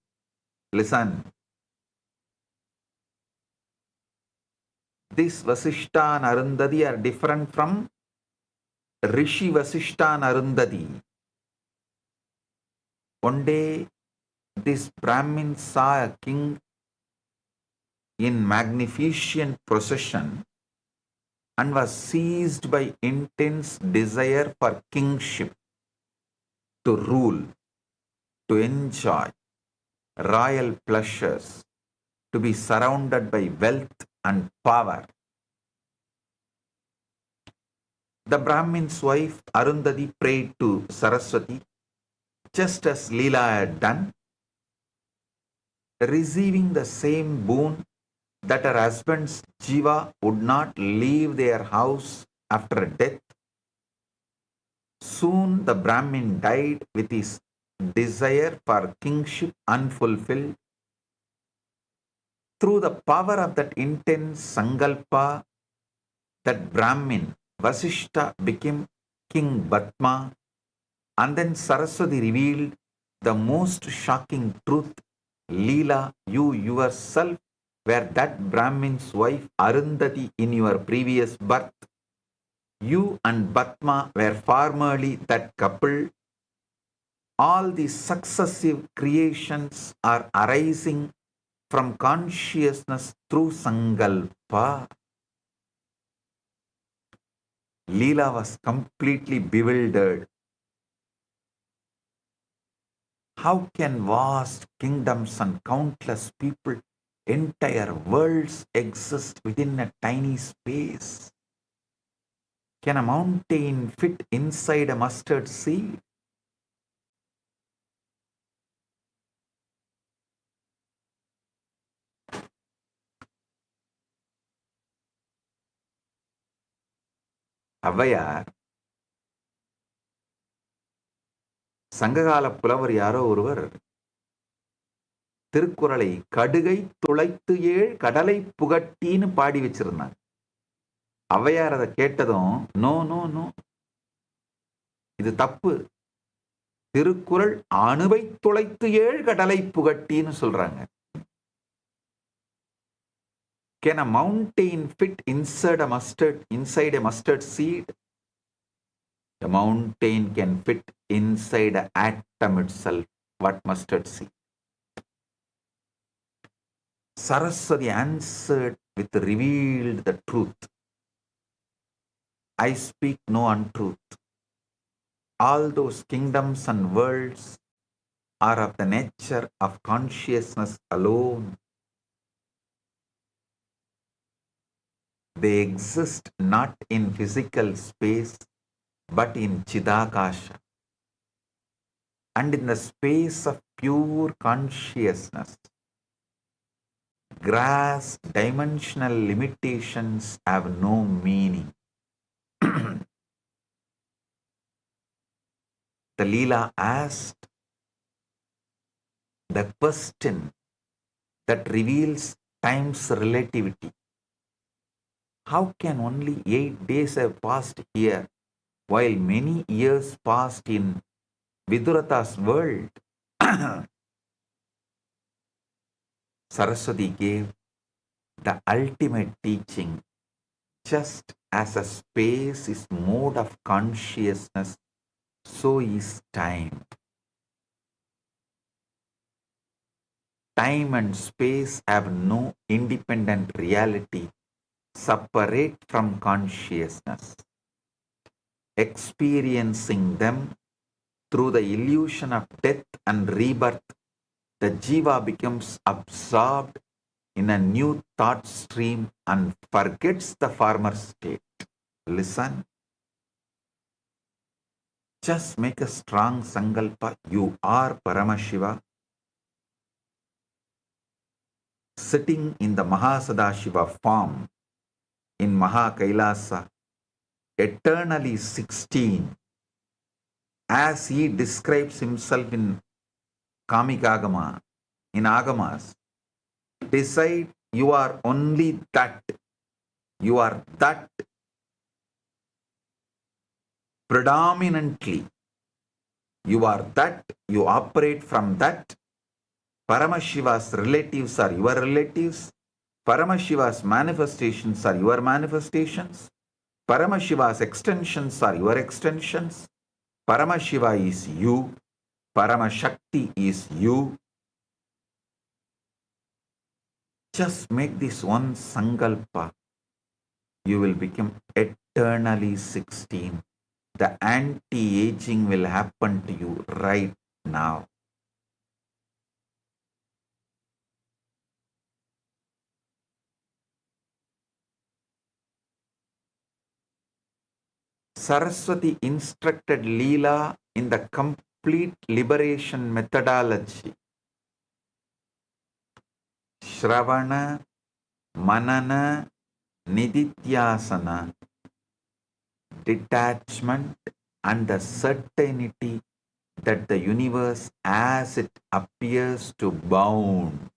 Listen. this Vasishta and Arundhati are different from Rishi Vasishta and Arundhati. One day, this Brahmin saw a king in magnificent procession and was seized by intense desire for kingship, to rule, to enjoy royal pleasures, to be surrounded by wealth and power. The Brahmin's wife Arundhati prayed to Saraswati, just as Leela had done, receiving the same boon that her husband's jiva would not leave their house after death. Soon the Brahmin died with his desire for kingship unfulfilled. Through the power of that intense sankalpa, that Brahmin, Vasishta, became King Bhatma, and then Saraswati revealed the most shocking truth. Leela, you yourself were that Brahmin's wife Arundhati in your previous birth. You and Bhatma were formerly that couple. All these successive creations are arising from consciousness through sankalpa. Leela was completely bewildered. How can vast kingdoms and countless people, entire worlds exist within a tiny space? Can a mountain fit inside a mustard seed? Avvaiyar சங்ககால புலவர் யாரோ ஒருவர் திருக்குறளை கடுகை துளைத்து ஏழ் கடலை புகட்டின்னு பாடி வச்சிருந்தாங்க. ஔவையார் அதை கேட்டதும் நோ நோ நோ, இது தப்பு, திருக்குறள் அணுவை துளைத்து ஏழ் கடலை புகட்டின்னு சொல்றாங்க. Can a mountain fit inside a mustard seed? The mountain can fit inside an atom itself. What mustard seed? Saraswati answered with revealed the truth. I speak no untruth. All those kingdoms and worlds are of the nature of consciousness alone. They exist not in physical space, but in Chidakasha, and in the space of pure consciousness. Grass dimensional limitations have no meaning. The Leela asked the question that reveals time's relativity. How can only 8 days have passed here, while many years passed in Vidurata's world? Saraswati gave the ultimate teaching. Just as a space is mode of consciousness, so is time. Time and space have no independent reality separate from consciousness. Experiencing them through the illusion of death and rebirth, the jiva becomes absorbed in a new thought stream and forgets the former state. Listen. Just make a strong sankalpa. You are Paramashiva, sitting in the Mahasadashiva form in Mahakailasa, eternally 16, as he describes himself in Kamikagama, in Agamas. Decide you are only that. You are that predominantly. You are that. You operate from that. Paramashiva's relatives are your relatives. Paramashiva's manifestations are your manifestations. Paramashiva's extensions are your extensions. Paramashiva is you. Paramashakti is you. Just make this one sankalpa. You will become eternally 16. The anti-aging will happen to you right now. Saraswati instructed Leela in the complete liberation methodology. Shravana, Manana, Nididhyasana, detachment and the certainty that the universe as it appears to bound.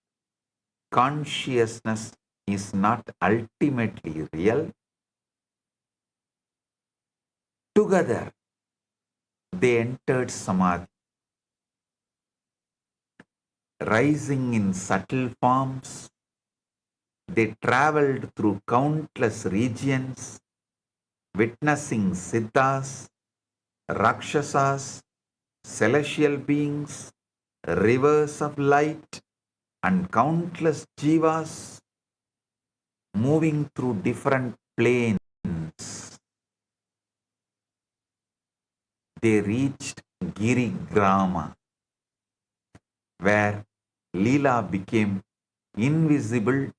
Consciousness is not ultimately real. Together, they entered Samadhi, rising in subtle forms. They traveled through countless regions, witnessing Siddhas, Rakshasas, celestial beings, rivers of light, and countless jivas moving through different planes. They reached Giri Grama, where Leela became invisible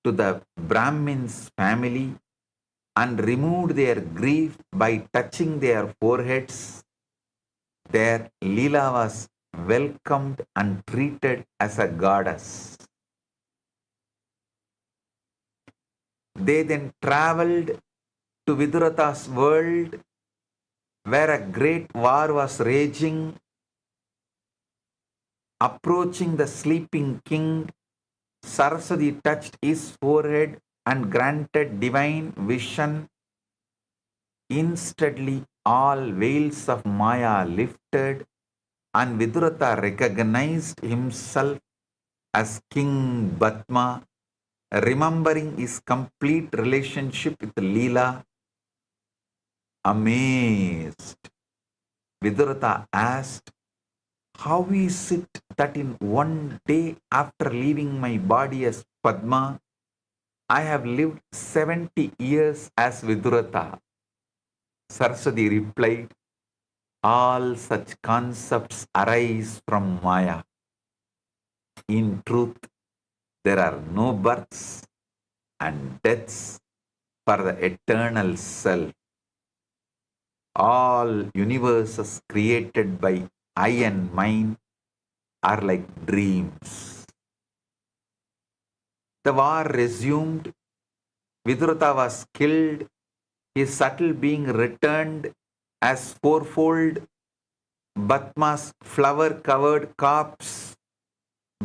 to the Brahmin's family and removed their grief by touching their foreheads. There Leela was welcomed and treated as a goddess. They then traveled to Viduratha's world, where a great war was raging. Approaching the sleeping king, Saraswati touched his forehead and granted divine vision. Instantly, all veils of Maya lifted, and Viduratha recognized himself as King Batma, remembering his complete relationship with Leela. Amazed, Viduratha asked, "How is it that in one day after leaving my body as Padma, I have lived 70 years as Viduratha?" Saraswati replied, "All such concepts arise from Maya. In truth, there are no births and deaths for the eternal self. All universes created by I and mine are like dreams." The war resumed. Viduratha was killed. His subtle being returned as fourfold. Batma's flower-covered corpse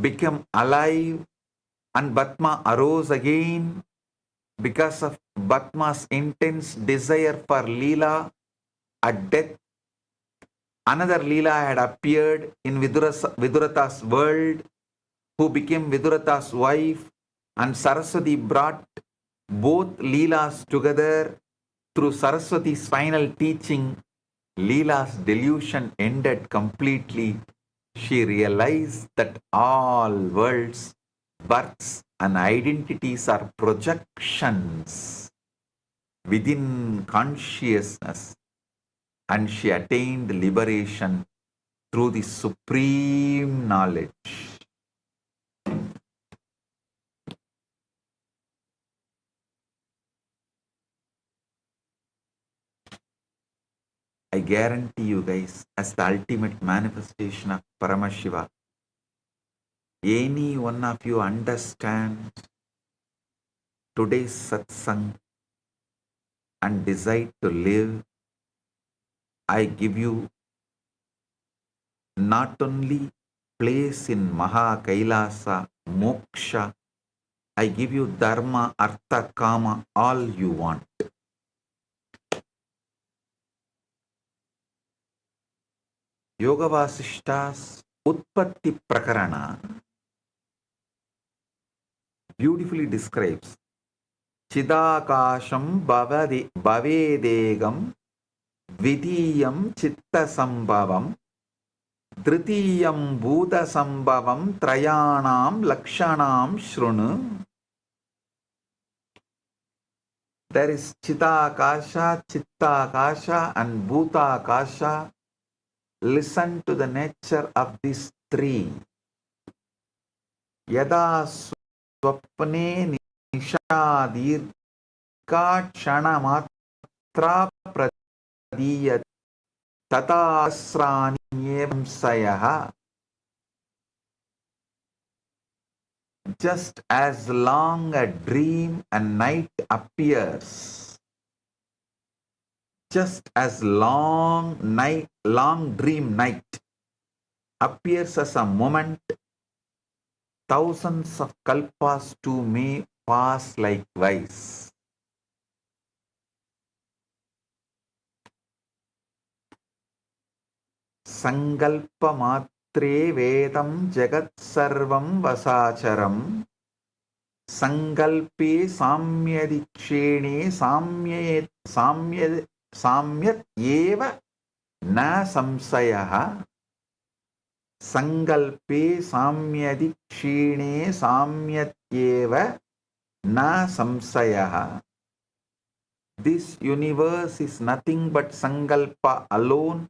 became alive, and Batma arose again because of Batma's intense desire for Leela. At death, another Leela had appeared in Viduratha's world, who became Viduratha's wife, and Saraswati brought both Leelas together. Through Saraswati's final teaching, Leela's delusion ended completely. She realized that all worlds, births, and identities are projections within consciousness, and she attained liberation through the supreme knowledge. I guarantee you guys, as the ultimate manifestation of Paramashiva, any one of you understand today's satsang and decide to live, I give you not only place in Maha Kailasa, Moksha, I give you Dharma, Artha, Kama, all you want. Yoga Vasishta's Utpatti Prakarana beautifully describes Chidakasham Bhavedegam Vidiyam Chitta Sambhavam Dritiyam Bhuta Sambhavam Trayanam Lakshanam Shrunu. There is Chidakasha, Chittakasha, and Bhutakasha. Listen to the nature of these three. Yada swapne nishadirka kshanamatra pradiyat tata asrani sayaha. Just as long a dream and night appears, just as long dream night appears as a moment, thousands of kalpas too may pass likewise. Sankalpa matre vedam jagat sarvam vasacharam sankalpe samyadikshene samyat eva na samsayaha. Sankalpe samyadikshene samyat eva na samsayaha. This universe is nothing but sankalpa alone.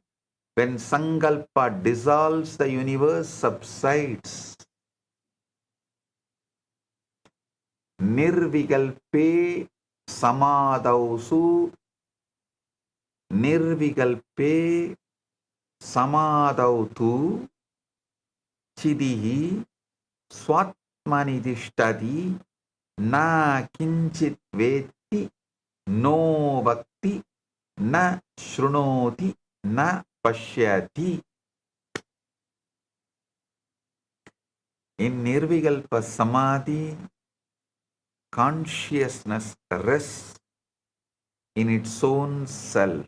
When sankalpa dissolves, the universe subsides. Nirvikalpe samadausu nirvikalpe samadautu chidihi swatmanidishtadi na kinchit veti no bhakti na shrunoti na pashyati. In nirvikalpa samadhi, consciousness rests in its own self.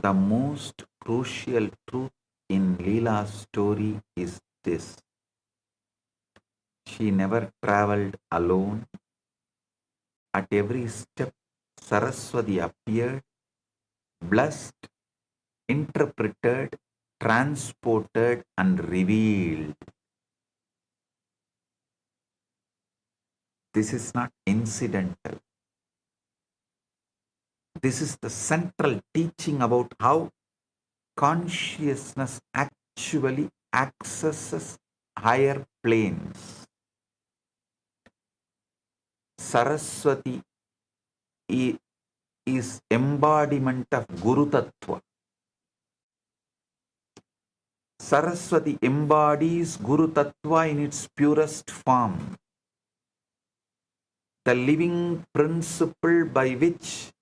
The most crucial truth in Leela's story is this. She never traveled alone. At every step, Saraswati appeared, blessed, interpreted, transported, and revealed. This is not incidental. This is the central teaching about how consciousness actually accesses higher planes. Saraswati is embodiment of Guru Tattva. Saraswati embodies Guru Tattva in its purest form, the living principle by which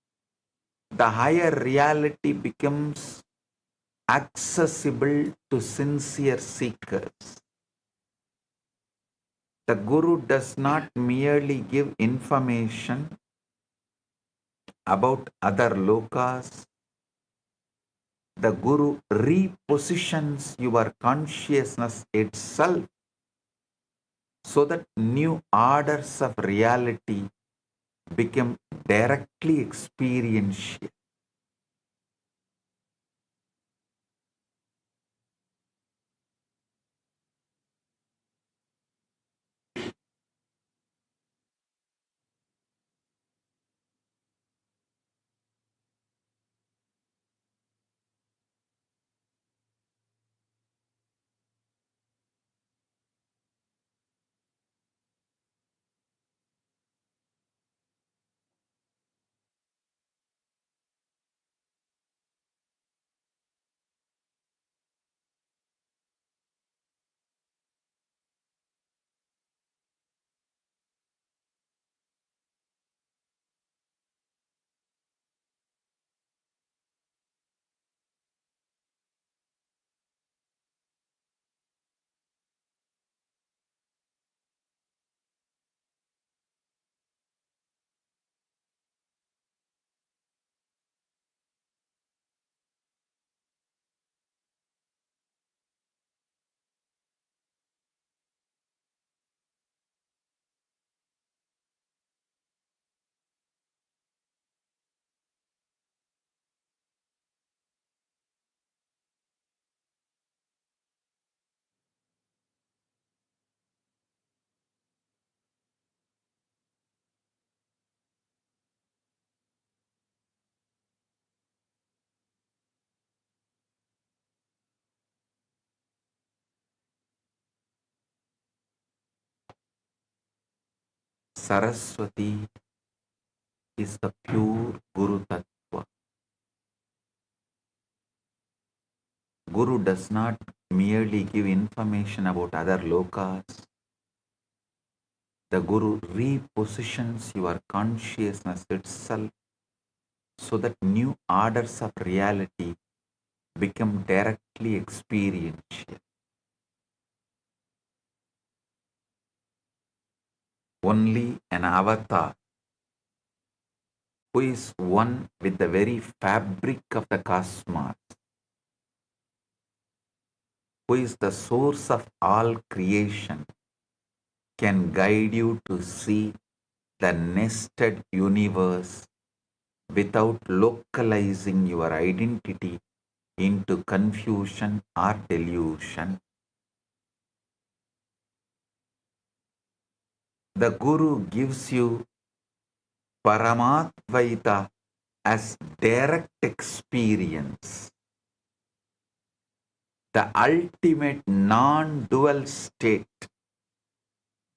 the higher reality becomes accessible to sincere seekers. The Guru does not merely give information about other lokas. The Guru repositions your consciousness itself so that new orders of reality become directly experiential. Saraswati is the pure Guru Tattva. Guru does not merely give information about other lokas. The Guru repositions your consciousness itself so that new orders of reality become directly experiential. Only an avatar who is one with the very fabric of the cosmos, who is the source of all creation, can guide you to see the nested universe without localizing your identity into confusion or delusion. The Guru gives you Paramadvaita as direct experience, the ultimate non-dual state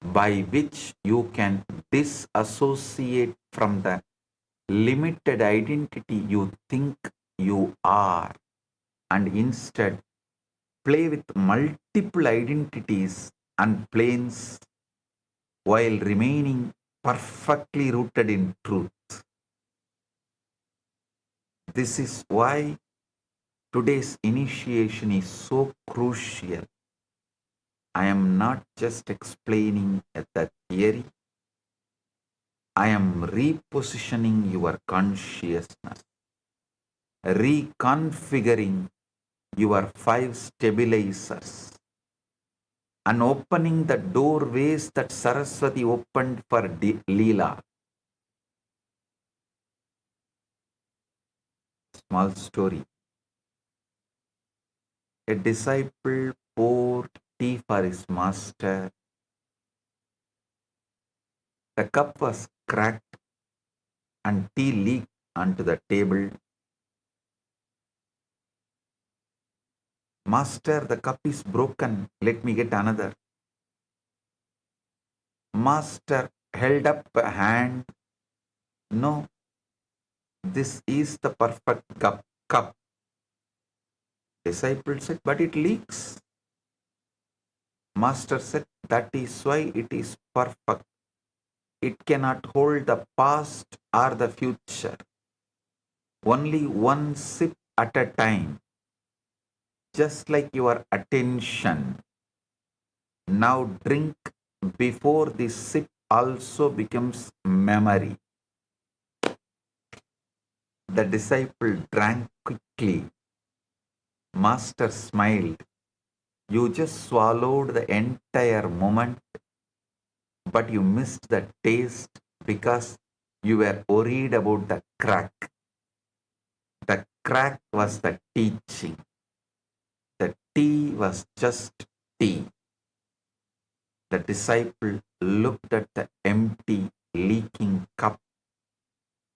by which you can disassociate from the limited identity you think you are and instead play with multiple identities and planes while remaining perfectly rooted in truth. This is why today's initiation is so crucial. I am not just explaining the theory, I am repositioning your consciousness, reconfiguring your 5 stabilizers, and opening the doorways that Saraswati opened for Leela. Small story. A disciple poured tea for his master. The cup was cracked and tea leaked onto the table. Master, the cup is broken. Let me get another. Master held up a hand. No, this is the perfect cup. Disciple said, but it leaks. Master said, that is why it is perfect. It cannot hold the past or the future. Only one sip at a time. Just like your attention. Now drink before the sip also becomes memory. The disciple drank quickly. Master smiled. You just swallowed the entire moment, but you missed the taste because you were worried about the crack. The crack was the teaching. The tea was just tea. The disciple looked at the empty, leaking cup.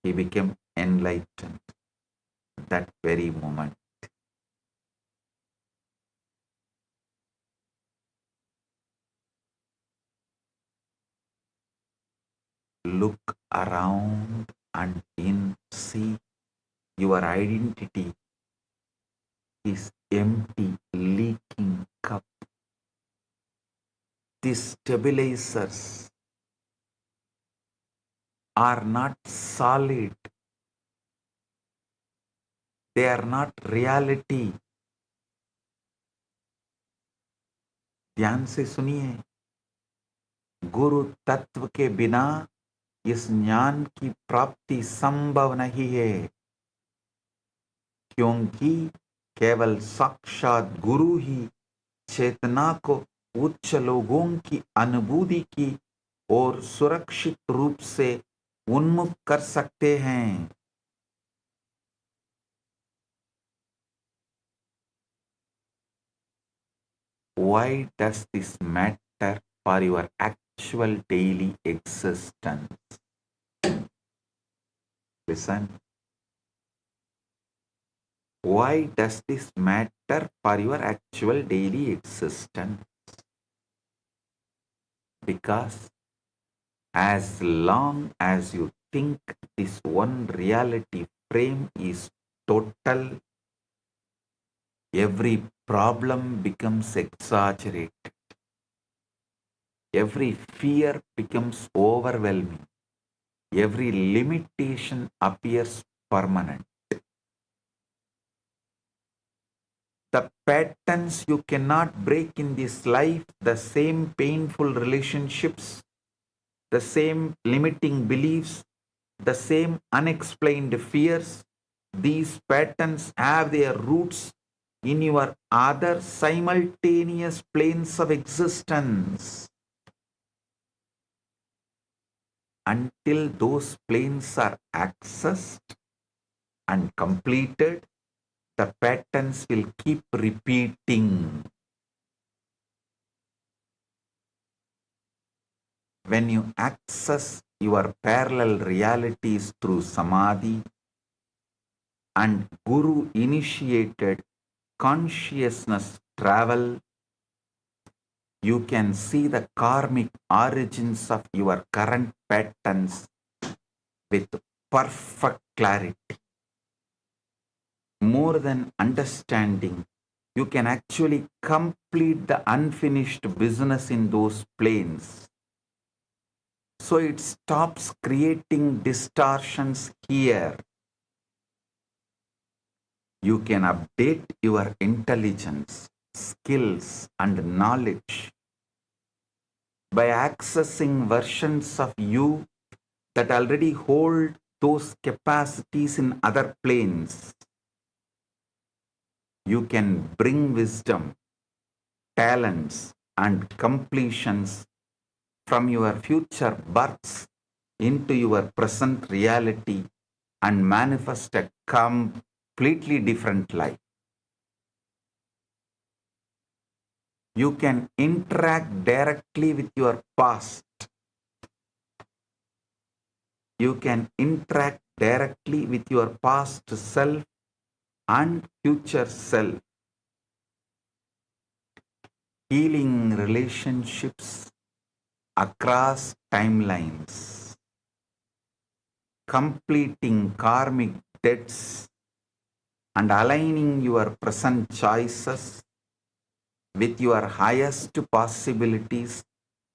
He became enlightened that very moment. Look around and see your identity is empty, leaking cup. These stabilizers are not solid. They are not reality. ध्यान से सुनिए, गुरु तत्व के बिना इस ज्ञान की प्राप्ति संभव नहीं है, क्योंकि केवल साक्षात गुरु ही चेतना को उच्च लोगों की अनुभूति की और सुरक्षित रूप से उन्मुख कर सकते हैं. Why does this matter for your actual daily existence? Listen. Why does this matter for your actual daily existence? Because As long as you think this one reality frame is total, every problem becomes exaggerated. Every fear becomes overwhelming. Every limitation appears permanent. The patterns you cannot break in this life, the same painful relationships, the same limiting beliefs, the same unexplained fears, these patterns have their roots in your other simultaneous planes of existence. Until those planes are accessed and completed, the patterns will keep repeating. When you access your parallel realities through samadhi and Guru initiated consciousness travel, you can see the karmic origins of your current patterns with perfect clarity. More than understanding, you can actually complete the unfinished business in those planes. So it stops creating distortions here. You can update your intelligence, skills, and knowledge by accessing versions of you that already hold those capacities in other planes. You can bring wisdom, talents, and completions from your future births into your present reality and manifest a completely different life. You can interact directly with your past. You can interact directly with your past self and future self. Healing relationships across timelines, completing karmic debts, and aligning your present choices with your highest possibilities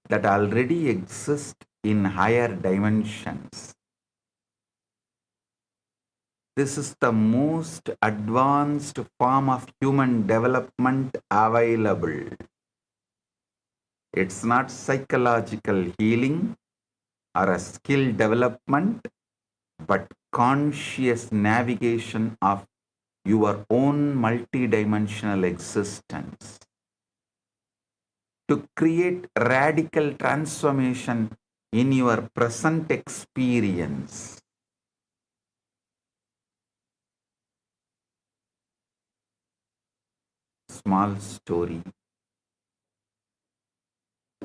that already exist in higher dimensions. This is the most advanced form of human development available. It's not psychological healing or a skill development, but conscious navigation of your own multidimensional existence. To create radical transformation in your present experience. Small story.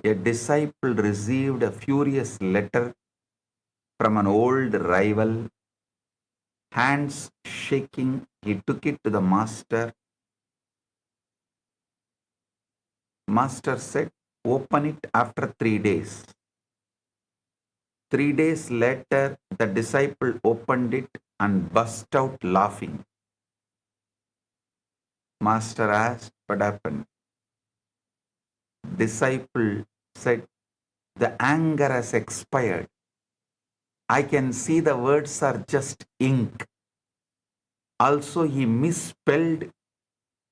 A disciple received a furious letter from an old rival. Hands shaking, he took it to the master. Master said, "Open it after 3 days." 3 days later, the disciple opened it and burst out laughing. Master asked, "What happened?" Disciple said, "The anger has expired. I can see the words are just ink." Also, he misspelled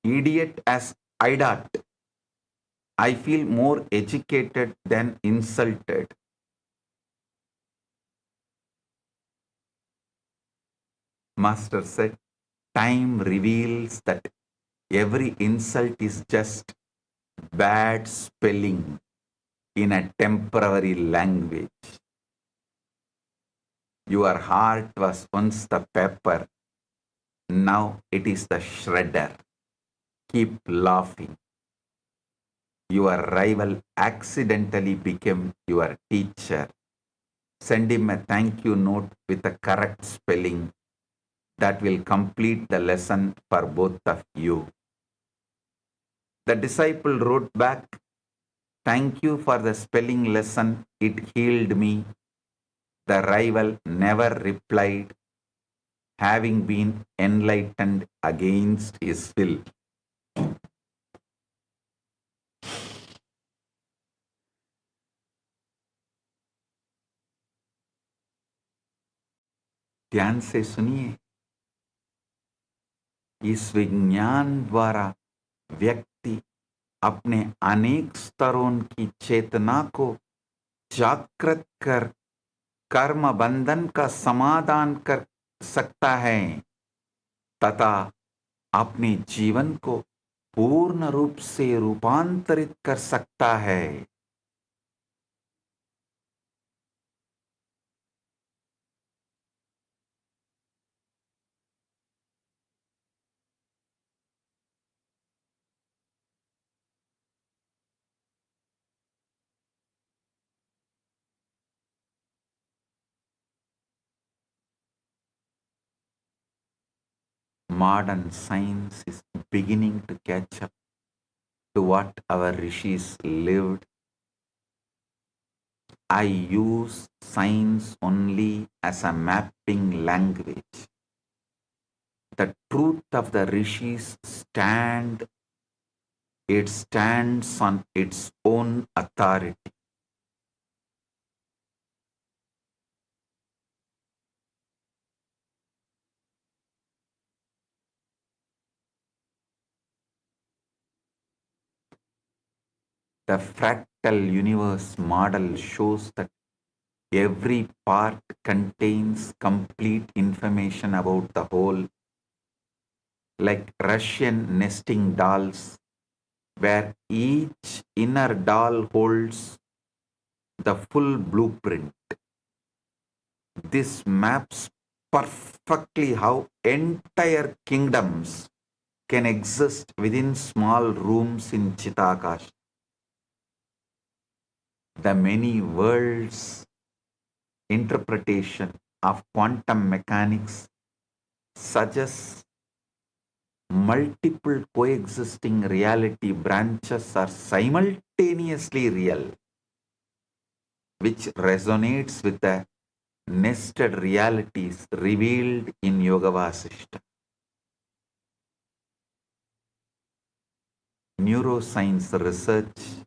idiot as idiot. I feel more educated than insulted. Master said, time reveals that every insult is just bad spelling in a temporary language. Your heart was once the paper, now it is the shredder. Keep laughing. Your rival accidentally became your teacher. Send him a thank you note with the correct spelling. That will complete the lesson for both of you. The disciple wrote back, Thank you for the spelling lesson. It healed me. The rival never replied, having been enlightened against his will. ध्यान से सुनिए. इस विज्ञान द्वारा व्यक्ति अपने अनेक स्तरों की चेतना को जागृत कर कर्म बंधन का समाधान कर सकता है तथा अपने जीवन को पूर्ण रूप से रूपांतरित कर सकता है. Modern science is beginning to catch up to what our rishis lived. I use science only as a mapping language. The truth of the rishis stands on its own authority. The fractal universe model shows that every part contains complete information about the whole, like Russian nesting dolls, where each inner doll holds the full blueprint. This maps perfectly how entire kingdoms can exist within small rooms in Chitakash. The many worlds interpretation of quantum mechanics suggests multiple coexisting reality branches are simultaneously real, which resonates with the nested realities revealed in Yoga Vasishta. Neuroscience research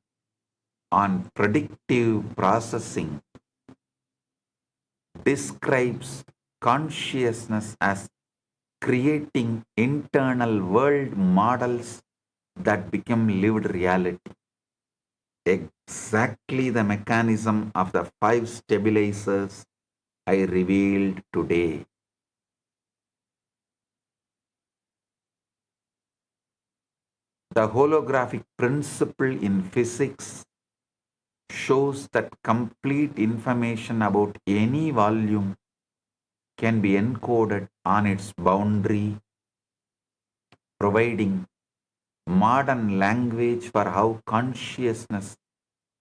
on predictive processing describes consciousness as creating internal world models that become lived reality. Exactly the mechanism of the 5 stabilizers I revealed today. The holographic principle in physics shows that complete information about any volume can be encoded on its boundary, providing modern language for how consciousness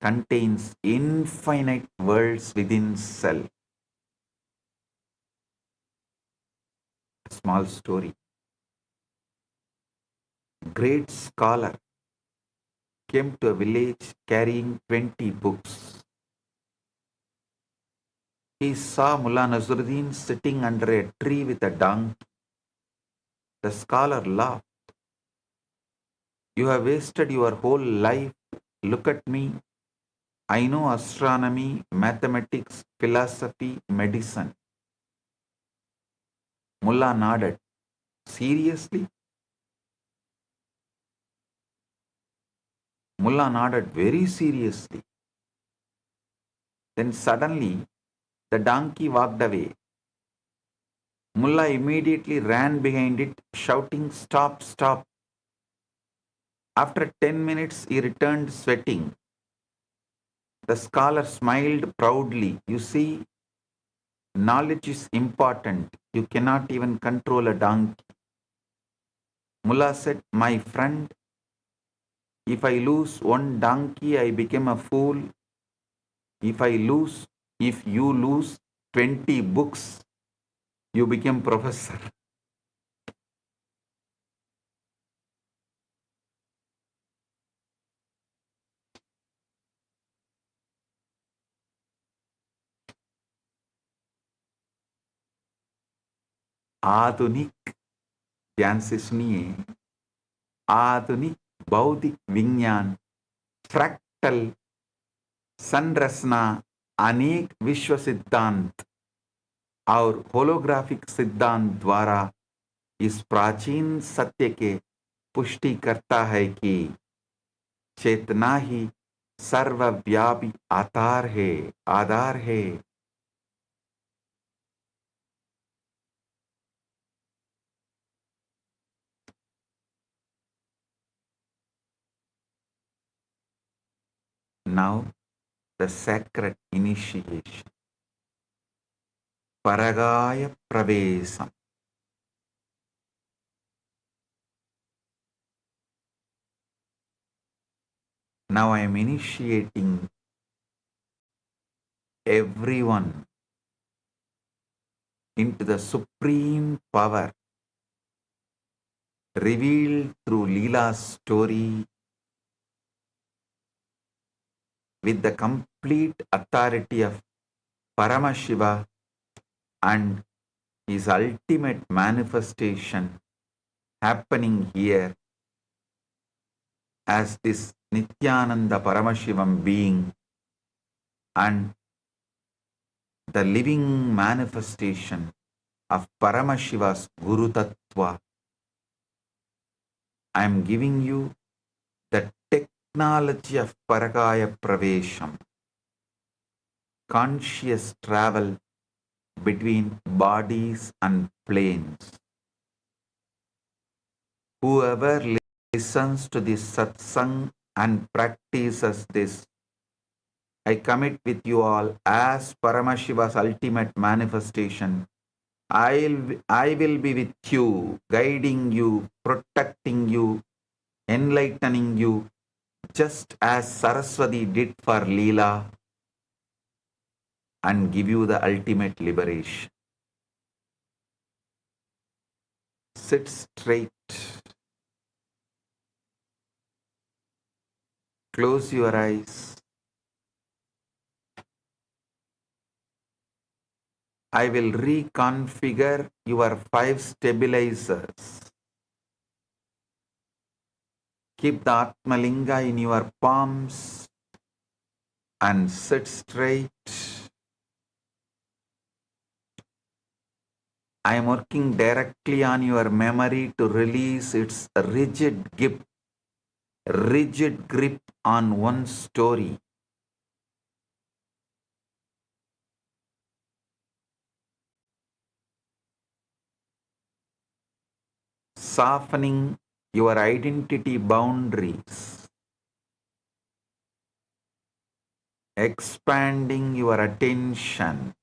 contains infinite worlds within self. A small story. Great scholar came to a village carrying 20 books. He saw Mullah Nasruddin sitting under a tree with a donkey. The scholar laughed. You have wasted your whole life. Look at me. I know astronomy, mathematics, philosophy, medicine. Mullah nodded. Seriously? Mullah nodded very seriously. Then suddenly, the donkey walked away. Mullah immediately ran behind it, shouting, "Stop, stop." After 10 minutes, he returned sweating. The scholar smiled proudly. You see, knowledge is important. You cannot even control a donkey. Mullah said, "My friend, if I lose one donkey, I become a fool. If you lose 20 books, you become professor." आधुनिक ध्यान से सुनिए, आधुनिक बौद्धिक विज्ञान fractal संरचना अनेक विश्व सिद्धांत और होलोग्राफिक सिद्धांत द्वारा इस प्राचीन सत्य के पुष्टि करता है कि चेतना ही सर्वव्यापी आधार है। Now the sacred initiation, Paragaya Pravesam. Now I am initiating everyone into the supreme power revealed through Leela's story with the complete authority of Paramashiva and his ultimate manifestation happening here as this Nithyananda Paramashivam being and the living manifestation of Paramashiva's Guru Tattva. I am giving you the technology of Paragaya Pravesham, conscious travel between bodies and planes. Whoever listens to this satsang and practices this, I commit with you all as Paramashiva's ultimate manifestation. I will be with you, guiding you, protecting you, enlightening you, just as Saraswati did for Leela, and give you the ultimate liberation. Sit straight. Close your eyes. I will reconfigure your 5 stabilizers. Keep the Atmalinga in your palms and sit straight. I am working directly on your memory to release its rigid grip on one story. Softening your identity boundaries, expanding your attention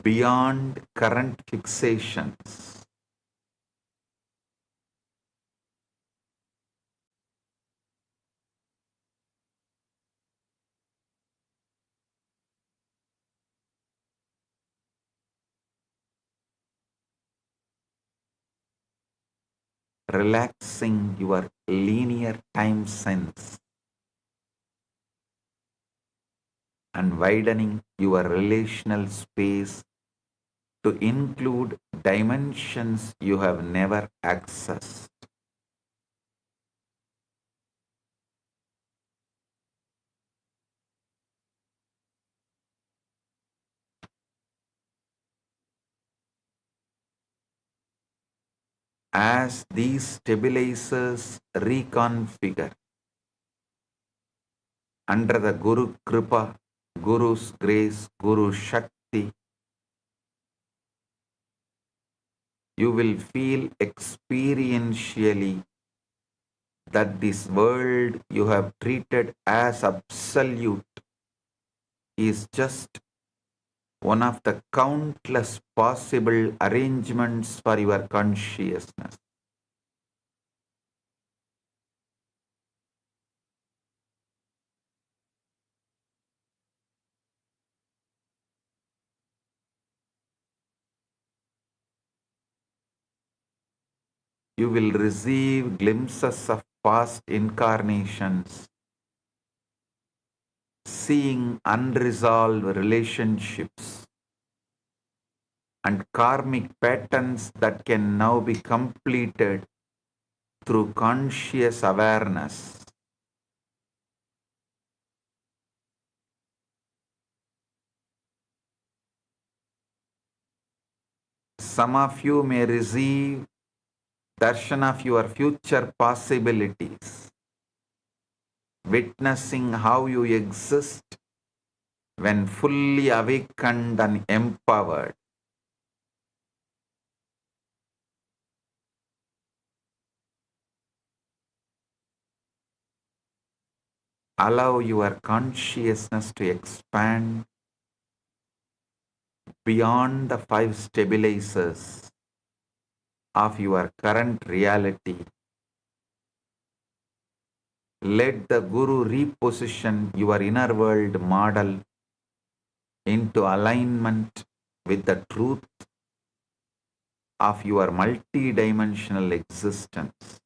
beyond current fixations. Relaxing your linear time sense and widening your relational space to include dimensions you have never accessed. As these stabilizers reconfigure under the Guru Kripa, Guru's grace, Guru Shakti, you will feel experientially that this world you have treated as absolute is just one of the countless possible arrangements for your consciousness. You will receive glimpses of past incarnations, seeing unresolved relationships, and karmic patterns that can now be completed through conscious awareness. Some of you may receive darshan of your future possibilities, witnessing how you exist when fully awakened and empowered. Allow your consciousness to expand beyond the five stabilizers of your current reality. Let the Guru reposition your inner world model into alignment with the truth of your multidimensional existence.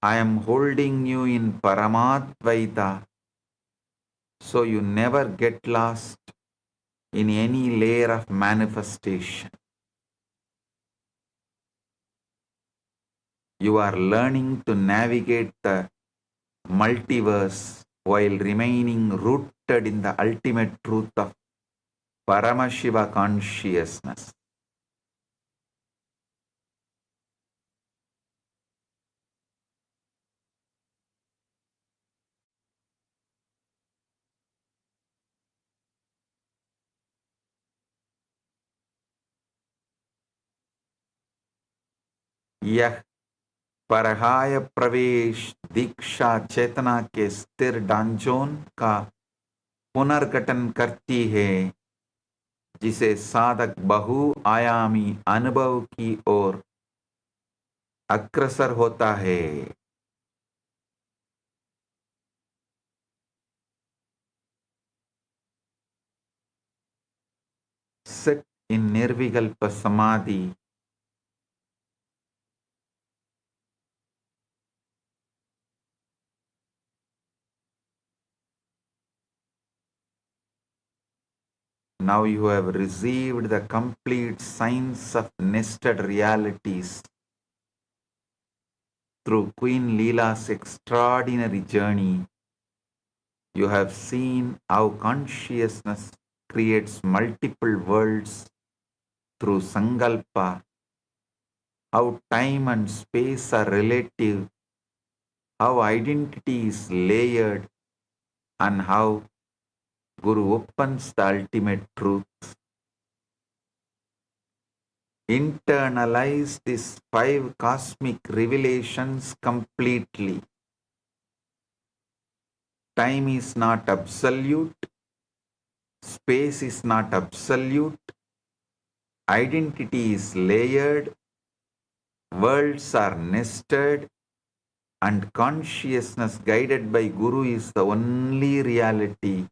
I am holding you in Paramadvaita so you never get lost in any layer of manifestation. You are learning to navigate the multiverse while remaining rooted in the ultimate truth of Paramashiva consciousness. यह परहाय प्रवेश दीक्षा चेतना के स्थिर डांजोन का पुनर्गठन करती है, जिसे साधक बहुआयामी अनुभव की ओर अग्रसर होता है. Sit in Nirvikalpa Samadhi. Now you have received the complete science of nested realities through Queen Leela's extraordinary journey. You have seen how consciousness creates multiple worlds through Sankalpa, how time and space are relative, how identity is layered, and how Guru opens the ultimate truth. Internalize these five cosmic revelations completely. Time is not absolute, space is not absolute, identity is layered, worlds are nested, and consciousness guided by Guru is the only reality.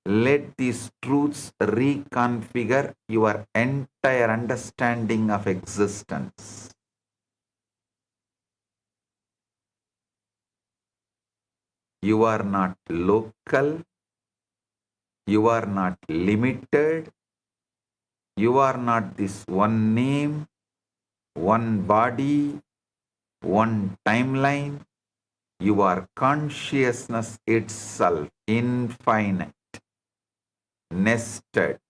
Let these truths reconfigure your entire understanding of existence. You are not local, you are not limited, you are not this one name, one body, one timeline. You are consciousness itself, infinite, nested,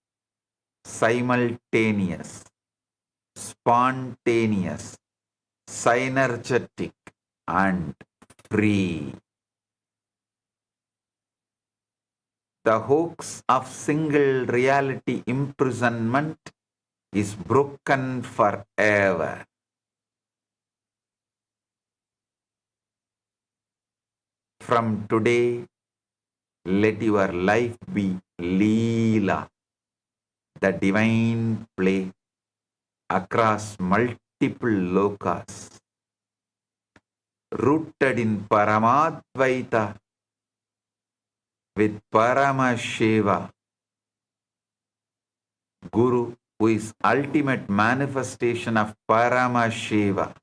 simultaneous, spontaneous, synergetic, and free. The hoax of single reality imprisonment is broken forever. From today, let your life be Leela, the divine play across multiple lokas, rooted in Paramadvaita with Paramashiva, Guru, who is ultimate manifestation of Paramashiva.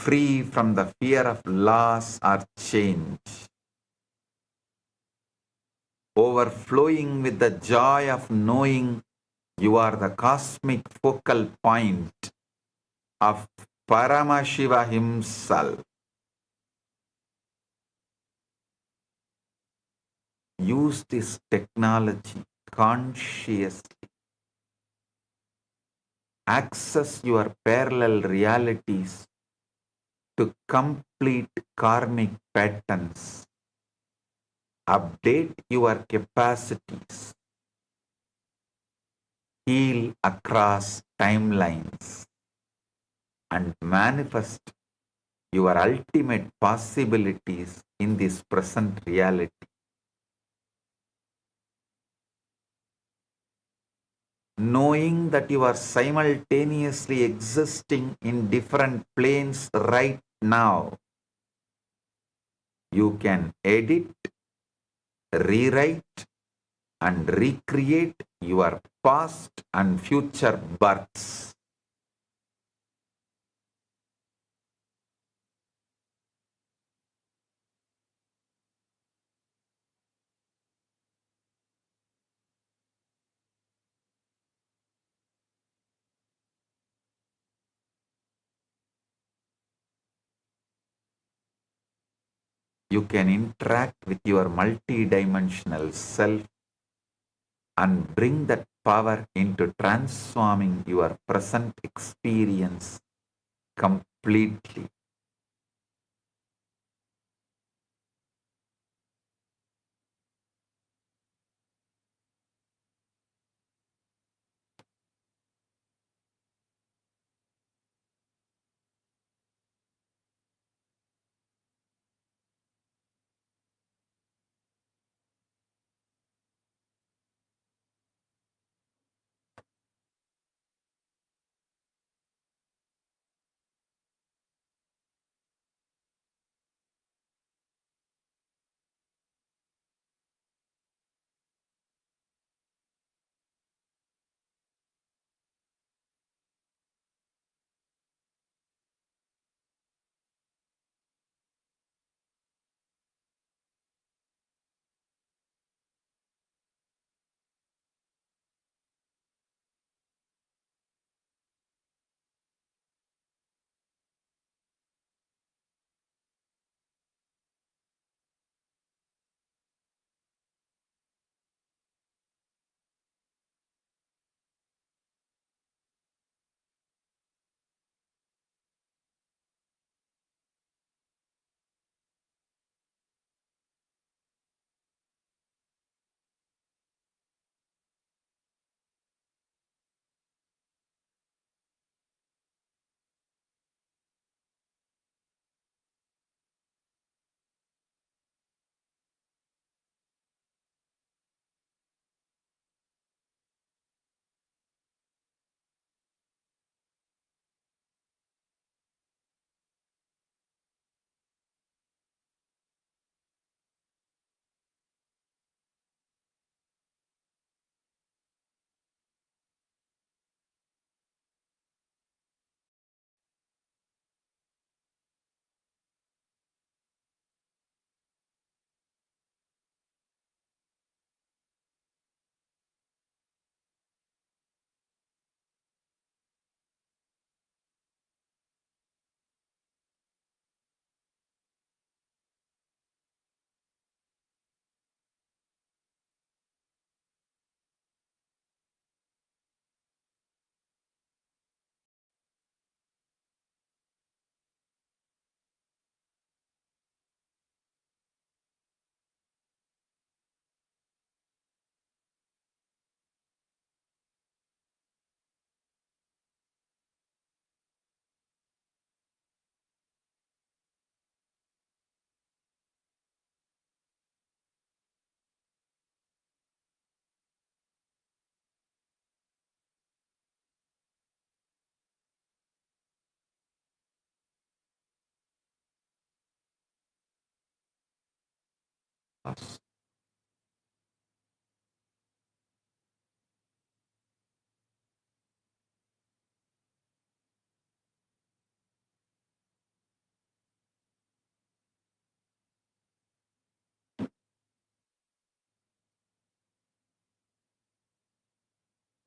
free from the fear of loss or change, overflowing with the joy of knowing you are the cosmic focal point of Paramashiva himself. Use this technology consciously. Access your parallel realities to complete karmic patterns. Update your capacities. Heal across timelines and manifest your ultimate possibilities in this present reality. Knowing that you are simultaneously existing in different planes right now, you can edit, rewrite, and recreate your past and future births. You can interact with your multidimensional self and bring that power into transforming your present experience completely.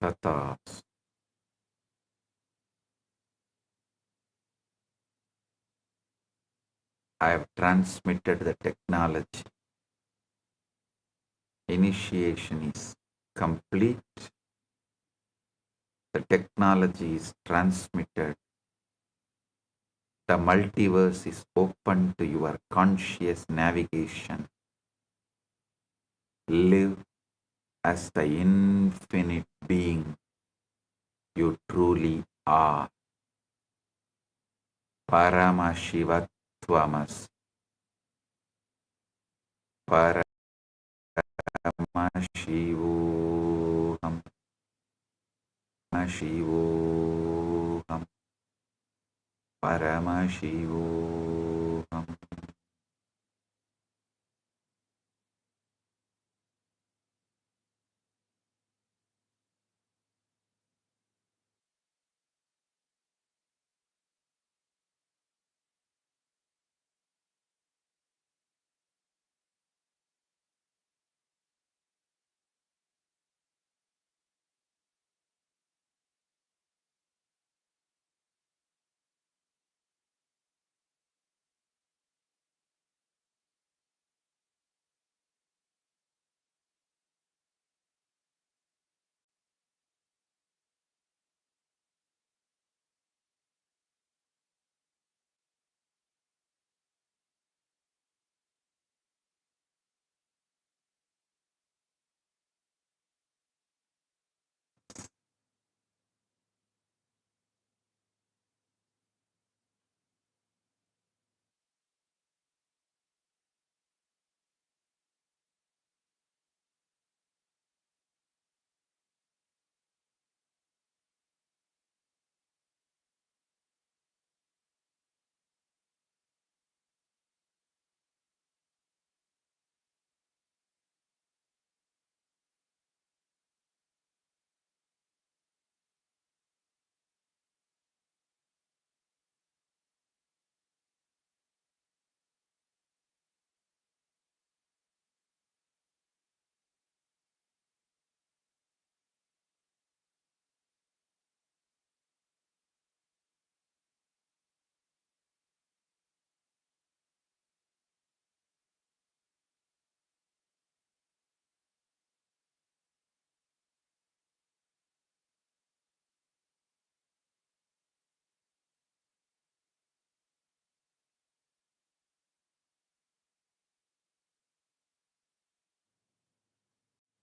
Tathas. I have transmitted the technology. Initiation is complete. The technology is transmitted. The multiverse is open to your conscious navigation. Live as the infinite being you truly are. Paramashivatvamas. Paramashivoham. Paramashivoham. Paramashivoham.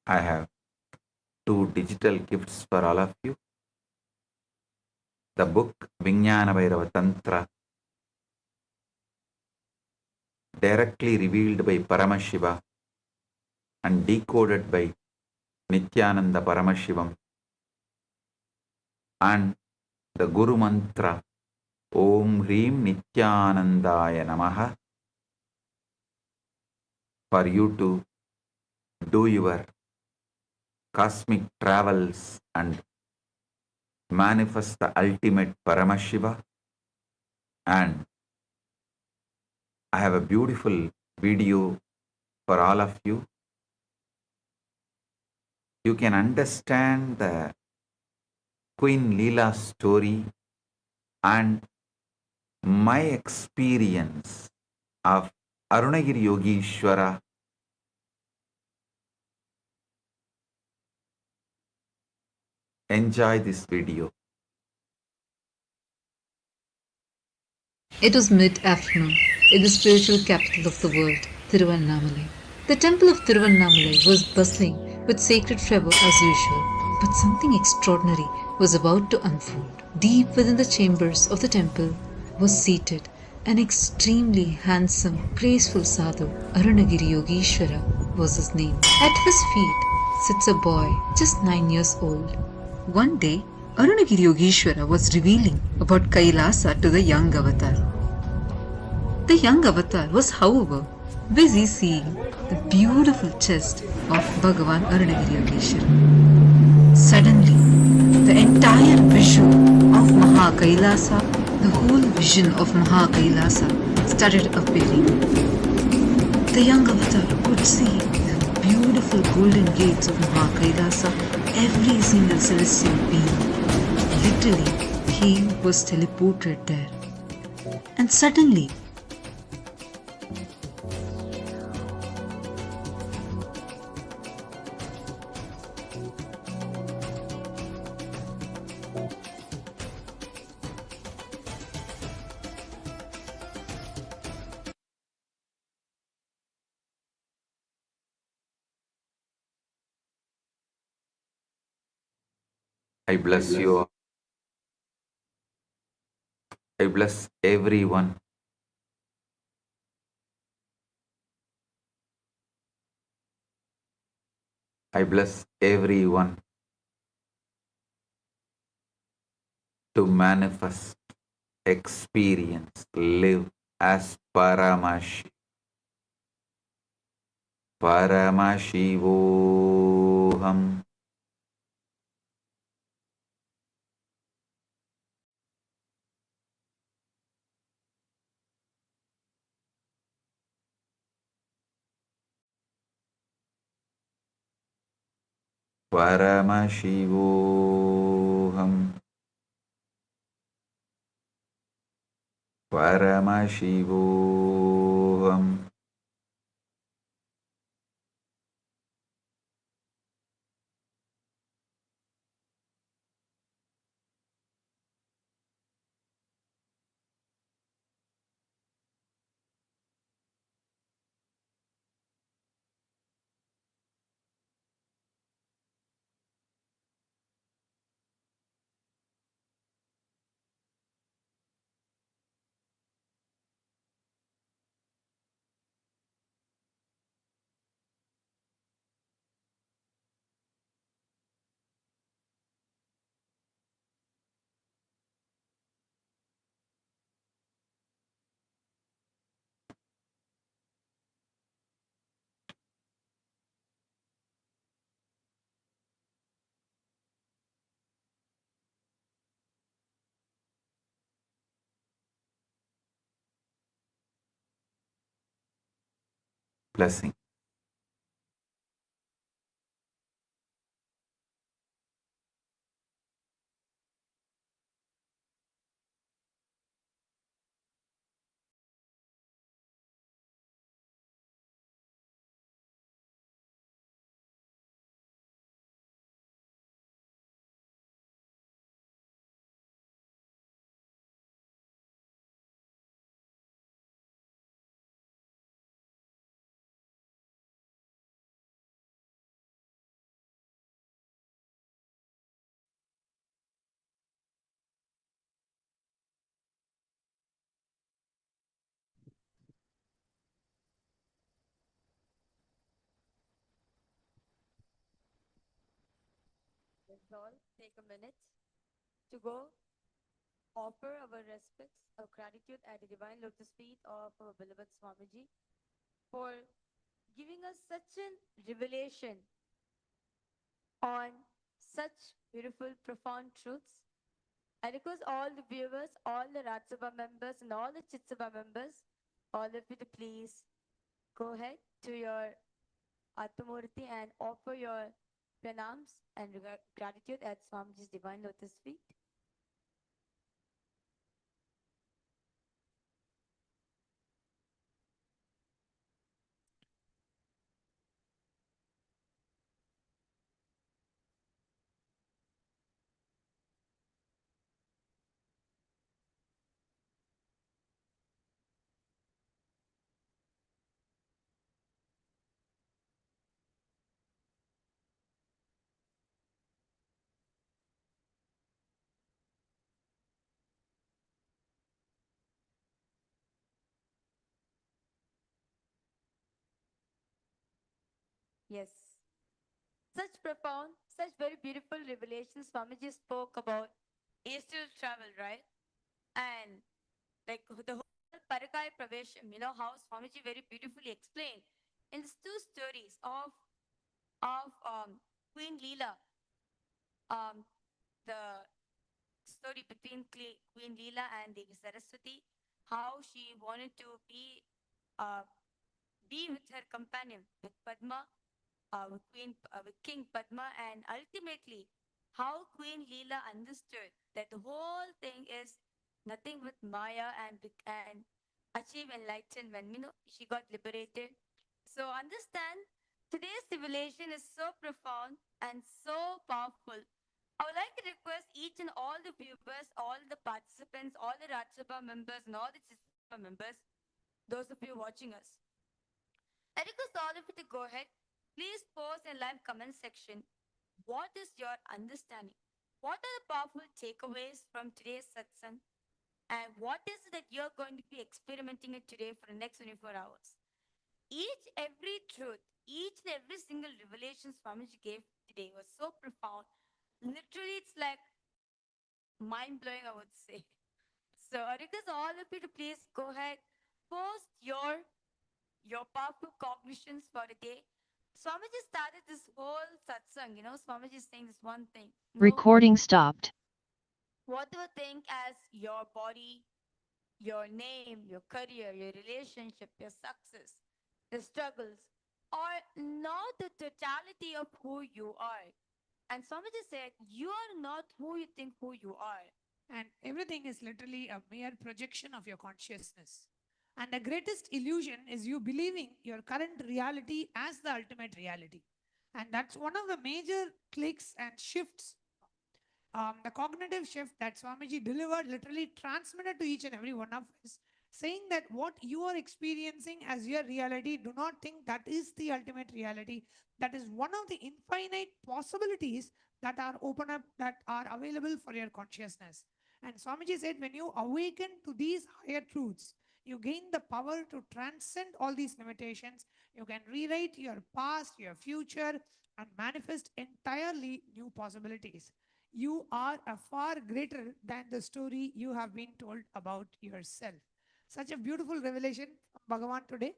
I have 2 digital gifts for all of you. The book Vijnana Bhairava Tantra, directly revealed by Paramashiva and decoded by Nithyananda Paramashivam, and the Guru Mantra Om Hrim Nithyanandaya Namaha, for you to do your cosmic travels and manifest the ultimate Paramashiva. And I have a beautiful video for all of you. You can understand the Queen Leela's story and my experience of Arunagiri Yogishwara. Enjoy this video. It was mid-afternoon in the spiritual capital of the world, Thiruvannamalai. The temple of Thiruvannamalai was bustling with sacred fervor as usual, but something extraordinary was about to unfold. Deep within the chambers of the temple was seated an extremely handsome, graceful sadhu. Arunagiri Yogishwara was his name. At his feet sits a boy just 9 years old. One day, Arunagiri Yogishwara was revealing about Kailasa to the young avatar. The young avatar was, however, busy seeing the beautiful chest of Bhagavan Arunagiri Yogishwara. Suddenly, the entire vision of Mahakailasa, the whole vision of Mahakailasa started appearing. The young avatar could see the beautiful golden gates of Mahakailasa every single celestial being. Literally, he was teleported there. And suddenly, I bless you all. I bless everyone. I bless everyone to manifest, experience, live as Paramashivoham. Paramashivoham. Paramashivoham. Blessing. Let's all take a minute to go offer our respects, our gratitude at the divine lotus feet of our beloved Swamiji for giving us such a revelation on such beautiful, profound truths. I request all the viewers, all the Ratsabha members, and all the Chitsabha members, all of you to please go ahead to your Atmamurti and offer your pranams and gratitude at Swamiji's divine lotus feet. Yes. Such profound, such very beautiful revelations Swamiji spoke about astral travel, right? And like the whole Parakai Pravesham, how Swamiji very beautifully explained in these two stories of Queen Leela, um, the story between Queen Leela and Devi Saraswati, how she wanted to be with her companion, with Padma, with King Padma, and ultimately how Queen Leela understood that the whole thing is nothing but Maya and achieve enlightenment. She got liberated. So understand today's civilization is so profound and so powerful. I would like to request each and all the viewers, all the participants, all the Rajya Sabha members, and all the Chit Sabha members, those of you watching us. I request all of you to go ahead. Please post in live comment section. What is your understanding? What are the powerful takeaways from today's satsang? And what is it that you're going to be experimenting it today for the next 24 hours? Every truth, each and every single revelation Swamiji gave today was so profound. Literally, it's like mind blowing, I would say. So I request all of you to please go ahead, post your powerful cognitions for the day. Swamiji started this whole satsang, Swamiji is saying this one thing. Recording stopped. Whatever think as your body, your name, your career, your relationship, your success, the struggles, are not the totality of who you are. And Swamiji said, you are not who you think who you are. And everything is literally a mere projection of your consciousness. And the greatest illusion is you believing your current reality as the ultimate reality. And that's one of the major clicks and shifts, the cognitive shift that Swamiji delivered, literally transmitted to each and every one of us, saying that what you are experiencing as your reality, do not think that is the ultimate reality. That is one of the infinite possibilities that are open up, that are available for your consciousness. And Swamiji said, when you awaken to these higher truths, you gain the power to transcend all these limitations. You can rewrite your past, your future, and manifest entirely new possibilities. You are a far greater than the story you have been told about yourself. Such a beautiful revelation from Bhagavan today.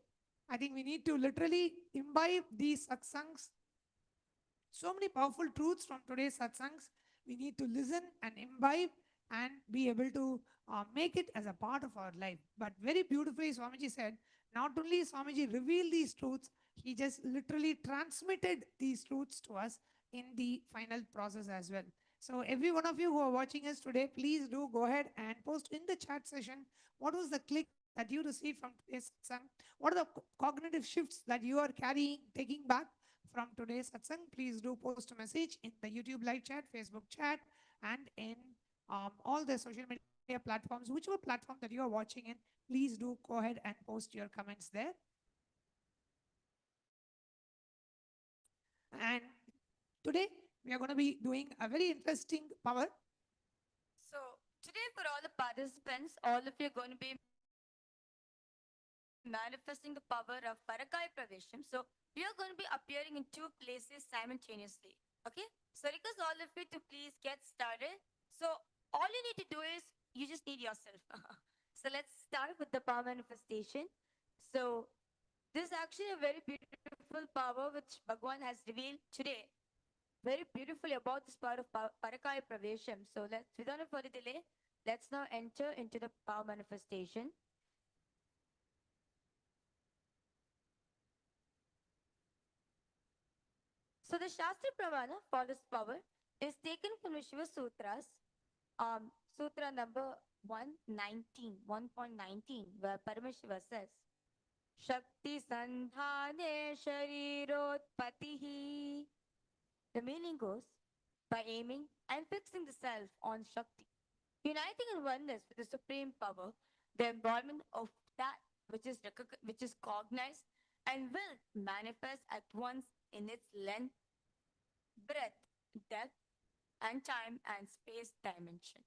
I think we need to literally imbibe these satsangs. So many powerful truths from today's satsangs. We need to listen and imbibe and be able to make it as a part of our life. But very beautifully, Swamiji said, not only Swamiji revealed these truths, he just literally transmitted these truths to us in the final process as well. So every one of you who are watching us today, please do go ahead and post in the chat session what was the click that you received from today's satsang. What are the cognitive shifts that you are carrying, taking back from today's satsang? Please do post a message in the YouTube live chat, Facebook chat, and in all the social media platforms, whichever platform that you are watching in. Please do go ahead and post your comments there. And today we are going to be doing a very interesting power. So today for all the participants, all of you are going to be manifesting the power of Parakai Pravesham. So we are going to be appearing in two places simultaneously. Okay? So request all of you to please get started. So all you need to do is you just need yourself. So let's start with the power manifestation. So this is actually a very beautiful power which Bhagwan has revealed today. Very beautifully about this power of Parakai Pravesham. So without a further delay, let's now enter into the power manifestation. So the Shastra Pramana for this power is taken from the Shiva Sutras, Sutra number 119, where Paramashiva says, Shakti Sandhane Sharirotpatihi. The meaning goes, by aiming and fixing the self on Shakti, uniting in oneness with the supreme power, the embodiment of that which is cognized and will manifest at once in its length, breadth, depth, and time and space dimension.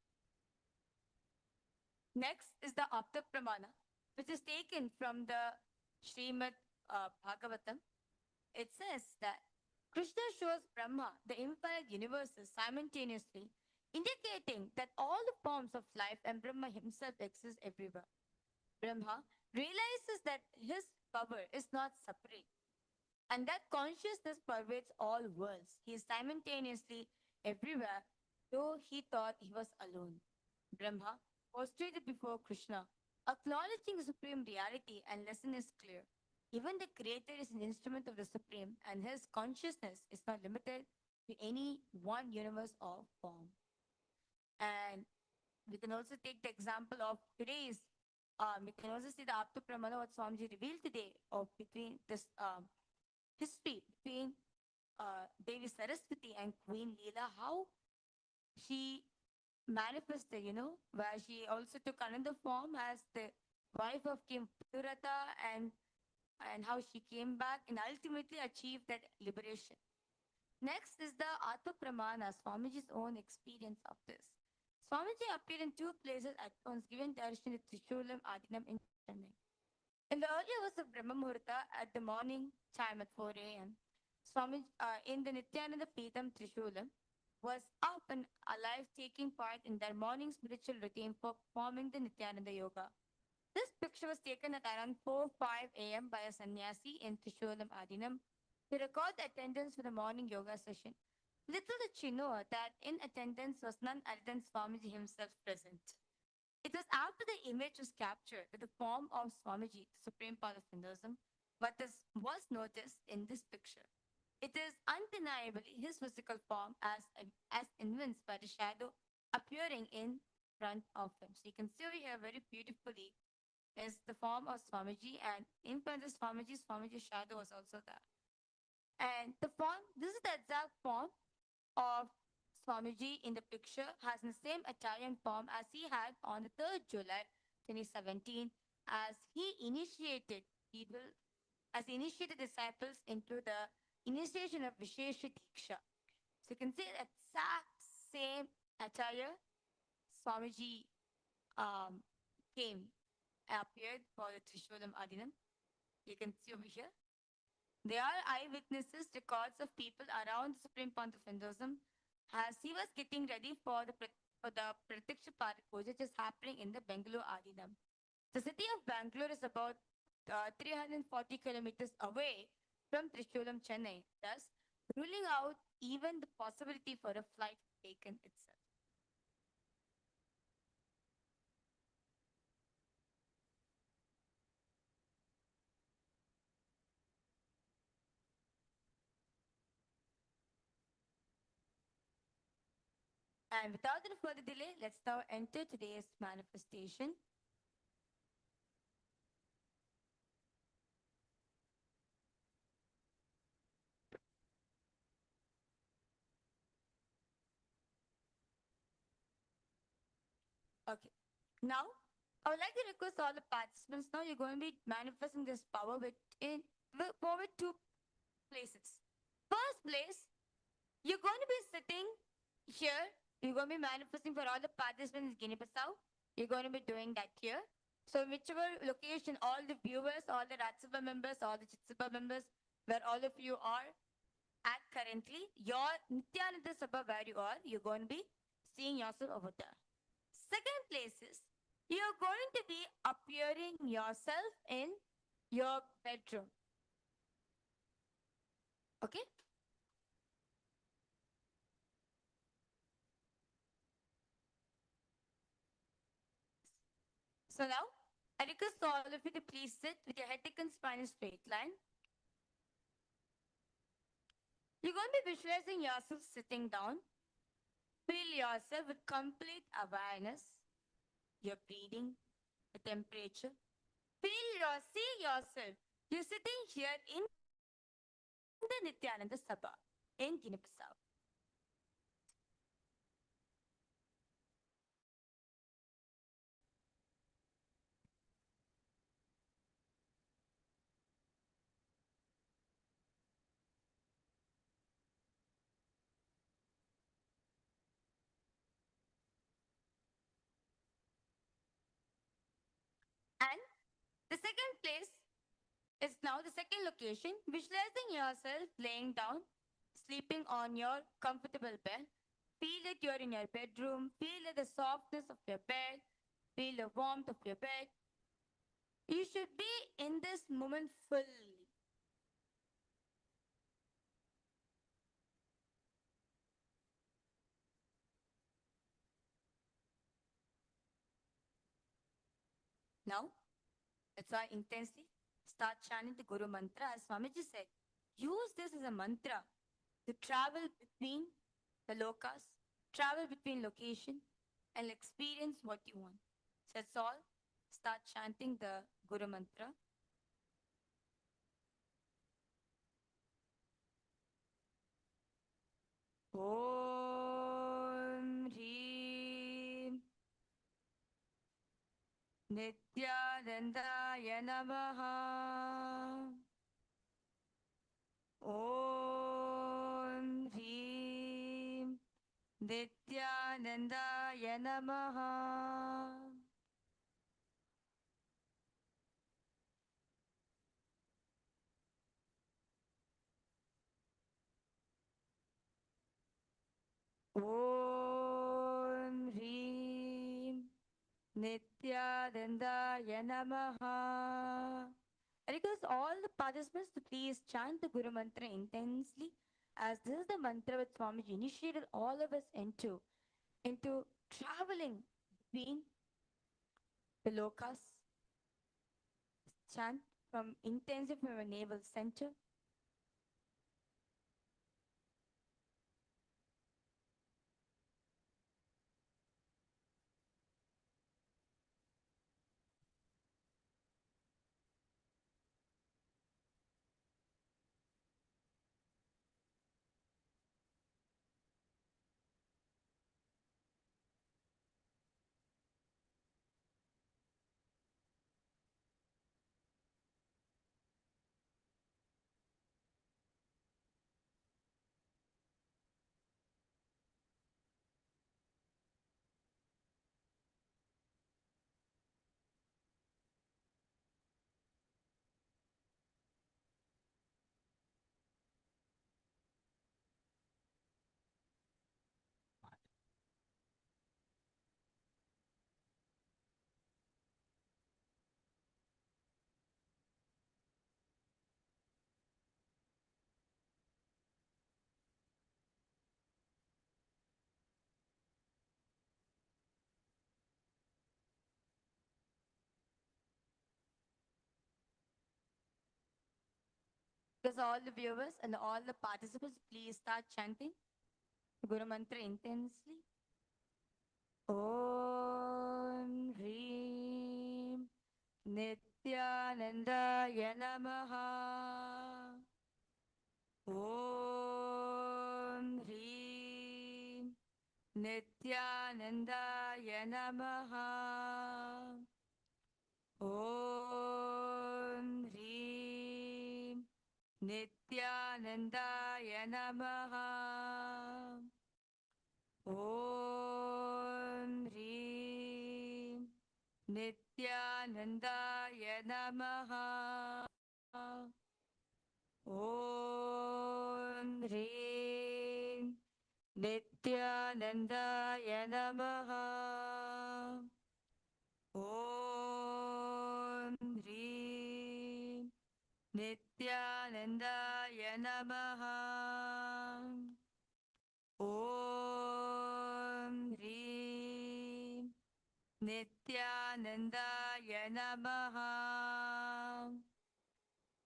Next is the Apta Pramana, which is taken from the Srimad Bhagavatam. It says that Krishna shows Brahma the infinite universes simultaneously, indicating that all the forms of life and Brahma himself exist everywhere. Brahma realizes that his power is not separate and that consciousness pervades all worlds. He is simultaneously everywhere, though he thought he was alone. Brahma prostrated before Krishna, acknowledging the supreme reality, and lesson is clear. Even the Creator is an instrument of the Supreme, and his consciousness is not limited to any one universe or form. And we can also take the example of today's. We can also see the Apta Pramana what Swamiji revealed today of between this history between Devi Saraswati and Queen Leela, how she manifested, where she also took another form as the wife of King Purata, and how she came back and ultimately achieved that liberation. Next is the Atma Pramana, Swamiji's own experience of this. Swamiji appeared in two places at once, giving darshan at Trishulam Adinam in Chennai. In the early hours of Brahma Muhurta at the morning time at 4 a.m., Swami in the Nityananda Peetham Trishulam was up and alive, taking part in their morning spiritual routine for performing the Nityananda Yoga. This picture was taken at around 4:05 a.m. by a sannyasi in Trishulam Adinam to record the attendance for the morning yoga session. Little did she know that in attendance was none other than Swamiji himself present. It was after the image was captured that the form of Swamiji, the supreme part of Hinduism, was noticed in this picture. It is undeniably his physical form as evinced by the shadow appearing in front of him. So you can see over here very beautifully is the form of Swamiji, and in front of Swamiji's shadow was also there. And the form, this is the exact form of Swamiji in the picture, has the same attire and form as he had on the 3rd July 2017 as he initiated people, as he initiated disciples into the initiation of Vishesha Diksha. So you can see the exact same attire Swamiji appeared for the Trishulam Adinam. You can see over here. There are eyewitnesses, records of people around the Supreme Point of Hinduism as he was getting ready for the Pratiksha Parak Puja, which is happening in the Bangalore Adinam. The city of Bangalore is about 340 kilometers away from Trishulam, Chennai, thus ruling out even the possibility for a flight taken itself. And without any further delay, let's now enter today's manifestation. Okay. Now, I would like to request all the participants. Now you're going to be manifesting this power with two places. First place, you're going to be sitting here. You're going to be manifesting for all the participants in Guinea-Bissau. You're going to be doing that here. So whichever location, all the viewers, all the Ratsabha members, all the Chitsabha members, where all of you are at currently, your Nityananda Sabha where you are, you're going to be seeing yourself over there. Second place is, you're going to be appearing yourself in your bedroom. Okay? So now, I request all of you to please sit with your head taken spine in straight line. You're going to be visualizing yourself sitting down. Feel yourself with complete awareness. Your breathing, the temperature. See yourself. You're sitting here in the Nityananda Sabha in Guinea-Bissau. And the second place is now the second location, visualizing yourself laying down, sleeping on your comfortable bed. Feel that you're in your bedroom, feel the softness of your bed, feel the warmth of your bed. You should be in this moment fully. Now, let's try intensely. start chanting the Guru mantra. As Swamiji said, use this as a mantra to travel between the lokas, travel between location, and experience what you want. So that's all. Start chanting the Guru mantra. Om Hrim Nityanandaya Namaha. Om Hrim Nityanandaya Namaha. Om Hrim Nityanandaya Namaha. I request all the participants to please chant the Guru Mantra intensely, as this is the mantra which Swamiji initiated all of us into traveling between the lokas. Chant from intensive from your navel center. Because all the viewers and all the participants, please start chanting Guru Mantra intensely. Om Hrim Nityanandaya Namaha. Om Hrim Nityanandaya Namaha. Om Hrim Nityanandaya Namaha. Om Hrim Nityanandaya Namaha. Om Hrim Nityanandaya Namaha. Om Hrim Nityanandaya Namaha. Om Hrim Nityanandaya Namaha. Om Hrim Nityanandaya Namaha.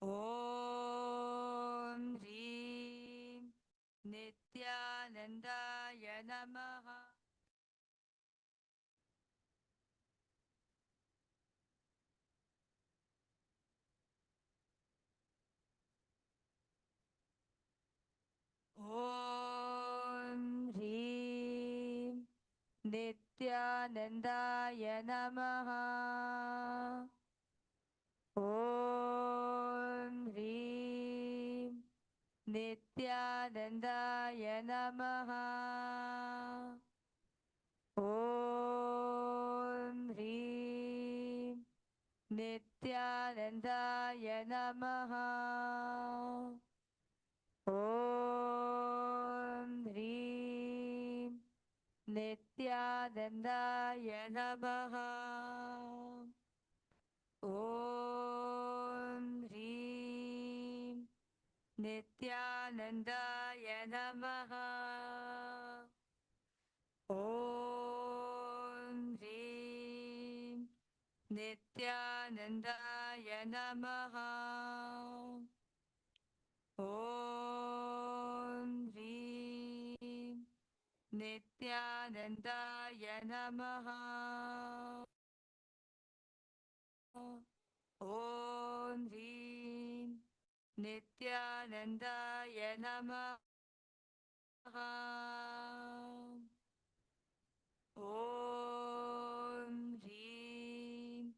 Om Hrim Nityanandaya Namaha. Om Hrim Nityanandaya Namaha. Om Hrim Nityanandaya Namaha. Om Hrim Nityanandaya Namaha. Om Hrim Nityanandaya Namaha. Om Hrim Nityanandaya Namaha. Om Hrim Nityanandaya Namaha. Om Hrim Nityanandaya Namaha. Om Hrim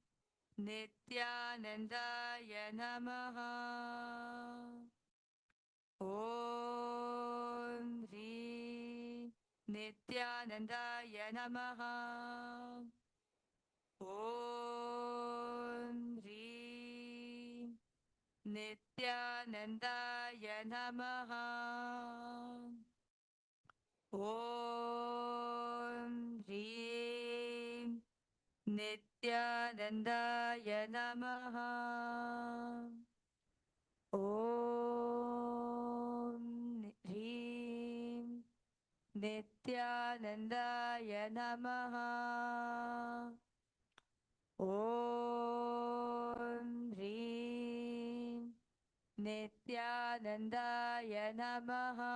Nityanandaya Namaha. Om Hrim Nityanandaya Namaha. Om Hrim Nityanandaya Namaha. Om Hrim Nityanandaya Namaha. Om Hrim Nityanandaya Namaha. Om Hrim Nityanandaya Namaha.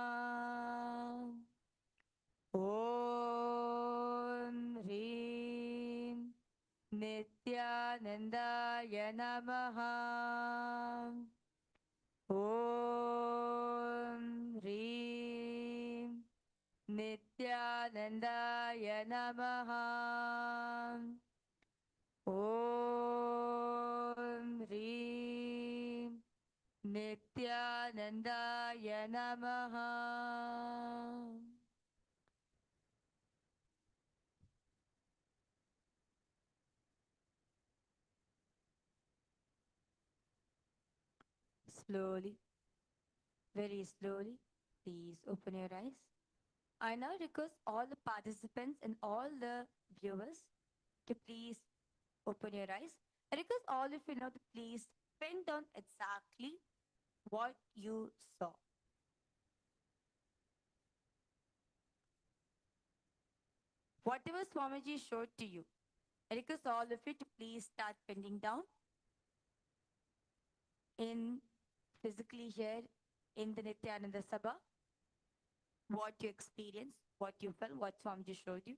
Om Hrim Nityanandaya Namaha. Om Hrim Nityanandaya Namaha. Om Hrim Nityanandaya Namaha. Slowly, very slowly, please open your eyes. I now request all the participants and all the viewers to please open your eyes. I request all of you now to please pin down exactly what you saw. Whatever Swamiji showed to you, I request all of you to please start pinning down in physically here in the Nityananda Sabha, what you experienced, what you felt, what Swamiji showed you.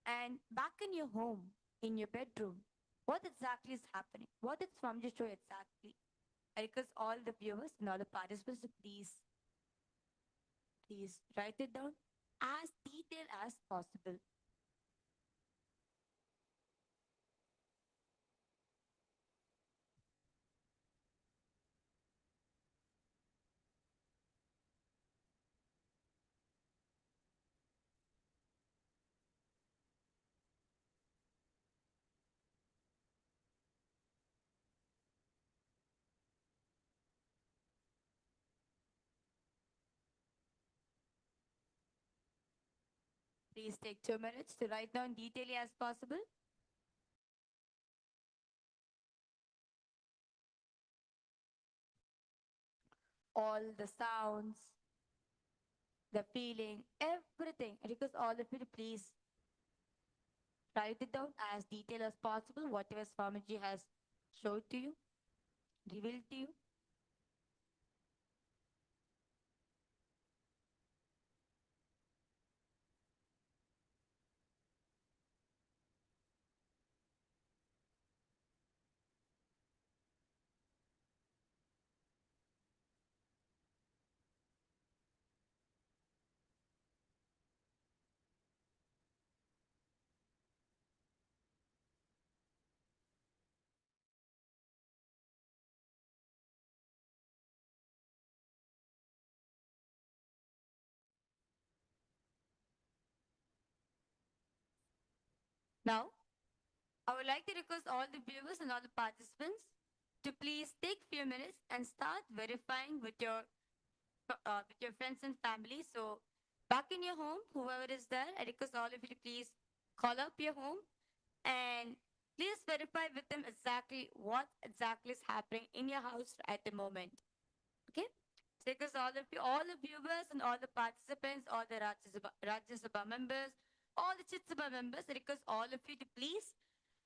And back in your home, in your bedroom, what exactly is happening? What did Swamiji show exactly? I request all the viewers and all the participants to please write it down as detailed as possible. Please take 2 minutes to write down detail as possible. All the sounds, the feeling, everything. I request all of you to please write it down as detailed as possible, whatever Swamiji has showed to you, revealed to you. Now, I would like to request all the viewers and all the participants to please take few minutes and start verifying with your friends and family. So back in your home, whoever is there, I request all of you to please call up your home and please verify with them exactly what exactly is happening in your house at the moment. Okay? So because all the viewers and all the participants, all the Rajya Sabha members, all the Chit Sabha members, I request all of you to please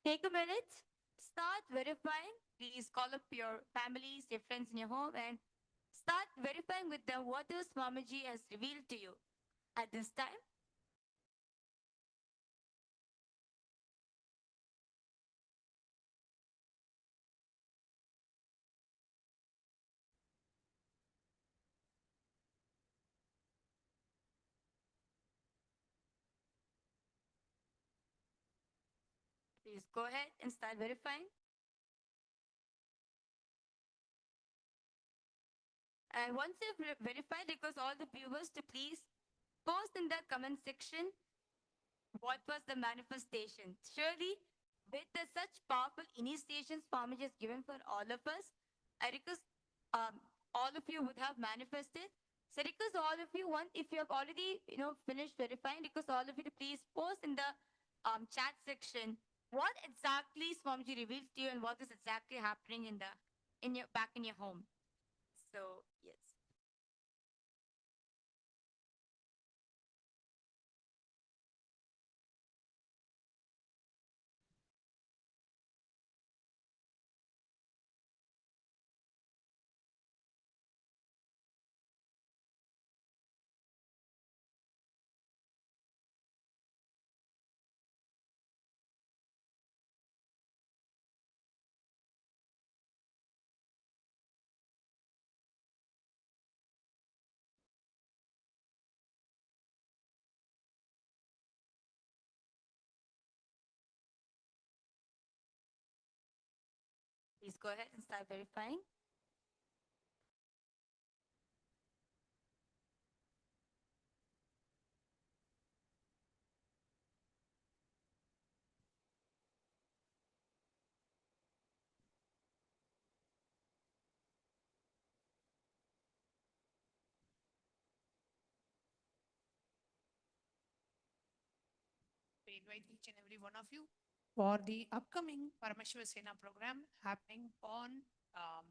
take a minute, start verifying. Please call up your families, your friends in your home, and Start verifying with them what the Swamiji has revealed to you. At this time, please go ahead and start verifying. And once you've verified, request all the viewers to please post in the comment section what was the manifestation. Surely, with the such powerful initiations Swamiji has given for all of us, I request all of you would have manifested. So request all of you, one, if you have already finished verifying, request all of you to please post in the chat section what exactly Swamiji reveals to you and what is exactly happening in your back in your home. So yes. Please go ahead and start verifying. We invite each and every one of you for the upcoming Paramashiva Sena program happening on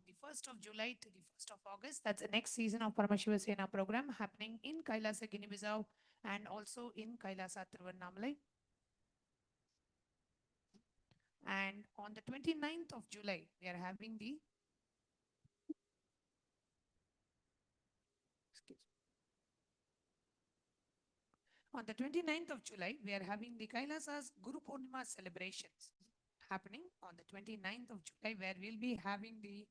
the 1st of July to the 1st of August. That's the next season of Paramashiva Sena program happening in Kailasa, Guinea-Bissau, and also in Kailasa, Tiruvannamalai. And on the 29th of July, we are having the On the 29th of July, we are having the Kailasa's Guru Purnima celebrations happening on the 29th of July, where we'll be having the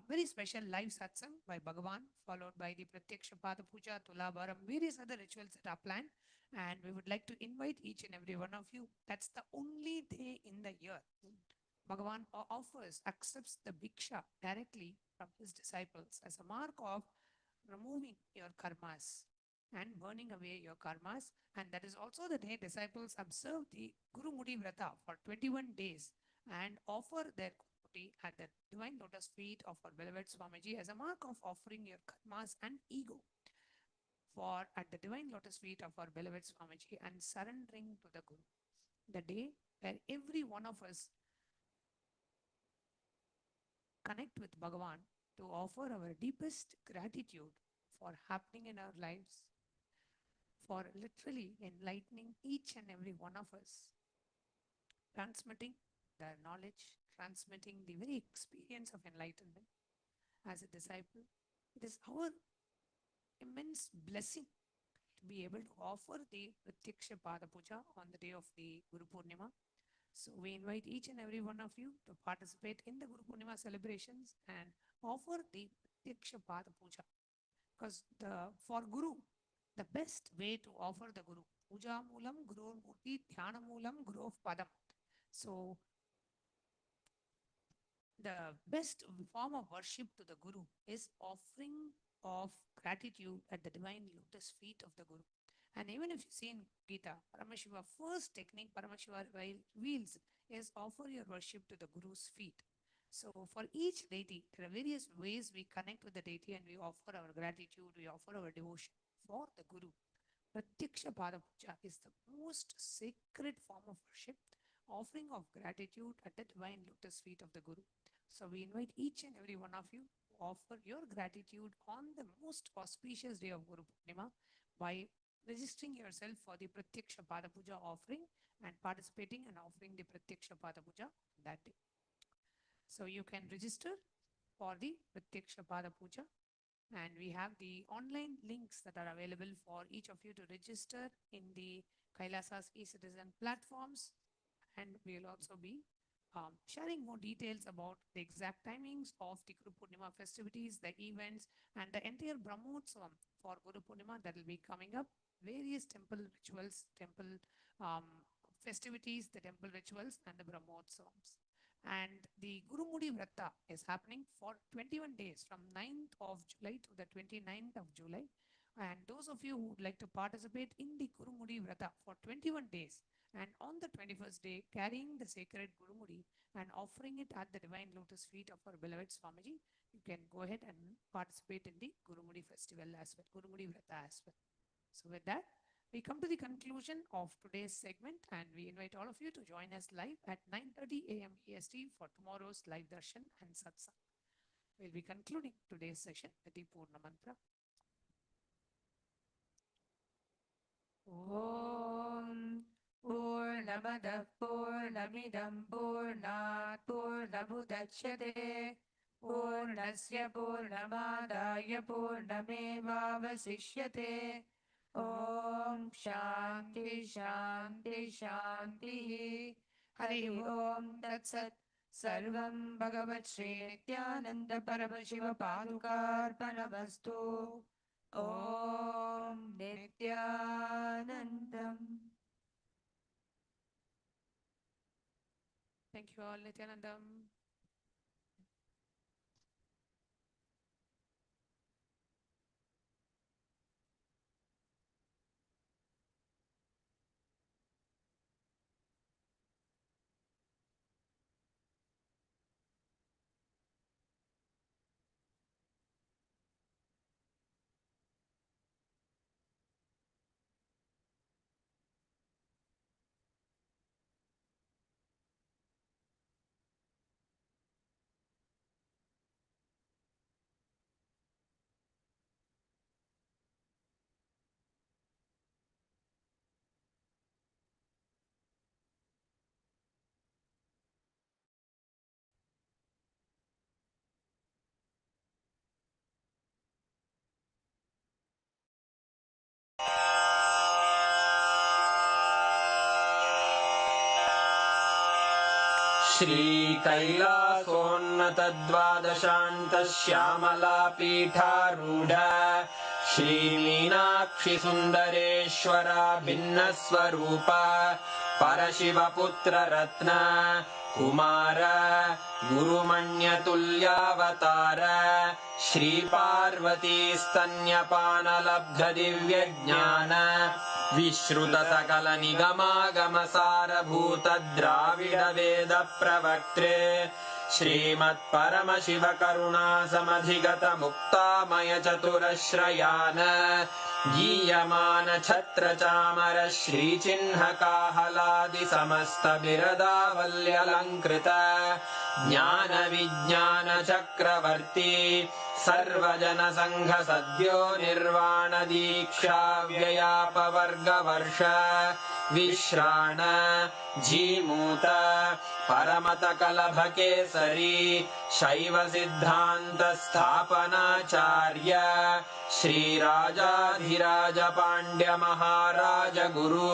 very special live satsang by Bhagavan, followed by the Pratyaksha Pada Puja, Tulabharam, various other rituals that are planned. And we would like to invite each and every one of you. That's the only day in the year Bhagavan accepts the Bhiksha directly from his disciples as a mark of removing your karmas and burning away your karmas. And that is also the day disciples observe the Guru Mudi Vrata for 21 days and offer their Guru at the divine lotus feet of our beloved Swamiji as a mark of offering your karmas and ego for at the divine lotus feet of our beloved Swamiji and surrendering to the Guru. The day where every one of us connect with Bhagavan to offer our deepest gratitude for happening in our lives, for literally enlightening each and every one of us, transmitting their knowledge, transmitting the very experience of enlightenment as a disciple. It is our immense blessing to be able to offer the Pratyaksha Pada Puja on the day of the Guru Purnima. So we invite each and every one of you to participate in the Guru Purnima celebrations and offer the Pratyaksha Pada Puja. Because for Guru, the best way to offer the Guru, Puja Moolam, Guru Murti, Dhyana Moolam, Guru Padam. So the best form of worship to the Guru is offering of gratitude at the divine lotus feet of the Guru. And even if you see in Gita, Paramashiva, first technique Paramashiva reveals is offer your worship to the Guru's feet. So for each deity, there are various ways we connect with the deity and we offer our gratitude, we offer our devotion for the Guru. Pratyaksha Pada Puja is the most sacred form of worship, offering of gratitude at the divine lotus feet of the Guru. So we invite each and every one of you to offer your gratitude on the most auspicious day of Guru Purnima by registering yourself for the Pratyaksha Pada Puja offering and participating and offering the Pratyaksha Pada Puja that day. So you can register for the Pratyaksha Pada Puja And we have the online links that are available for each of you to register in the Kailasa's e-citizen platforms. And we'll also be sharing more details about the exact timings of the Guru Purnima festivities, the events, and the entire Brahmotsavam for Guru Purnima that will be coming up. Various temple rituals, temple festivities, the temple rituals, and the Brahmotsavams. And the Gurumudi Vrata is happening for 21 days from 9th of July to the 29th of July. And those of you who would like to participate in the Gurumudi Vrata for 21 days, and on the 21st day, carrying the sacred Gurumudi and offering it at the divine lotus feet of our beloved Swamiji, you can go ahead and participate in the Gurumudi festival as well, Gurumudi Vrata as well. So with that, we come to the conclusion of today's segment, and we invite all of you to join us live at 9:30 a.m. EST for tomorrow's live darshan and satsang. We'll be concluding today's session with the Purna Mantra. Om Purnamadah Purnamidam Purnat Purnamudachyate Purnasya Purnamadaya Purnamevavasishyate. Om Shanti Shanti Shanti. Hari Om Tat Sat. Sarvam Bhagavat Shri Nityananda Paramashiva Padukarpanavastu. Om Nityanandam. Thank you all, Nityanandam. श्रीकैलासोन्नतद्वादशान्तश्यामलापीठारूढ श्रीमीनाक्षिसुन्दरेश्वरा भिन्नस्वरूप परशिवपुत्ररत्न Kumar गुरुमण्यतुल्यावतार श्रीपार्वतीस्तन्यपानलब्धदिव्यज्ञान विश्रुतसकलनिगमागमसारभूतद्राविडवेदप्रवक्त्रे श्रीमत्परमशिवकरुणासमधिगतमुक्तामयचतुरश्रयान् गीयमानछत्रचामर श्रीचिह्नकाहलादिसमस्तबिरदावल्यलङ्कृत ज्ञानविज्ञानचक्रवर्ती सर्वजनसङ्घसद्यो निर्वाणदीक्षाव्ययापवर्गवर्ष विश्राण Jimuta परमतकलभकेसरी शैवसिद्धान्तस्थापनाचार्य श्रीराजाधिराजपाण्ड्यमहाराज गुरु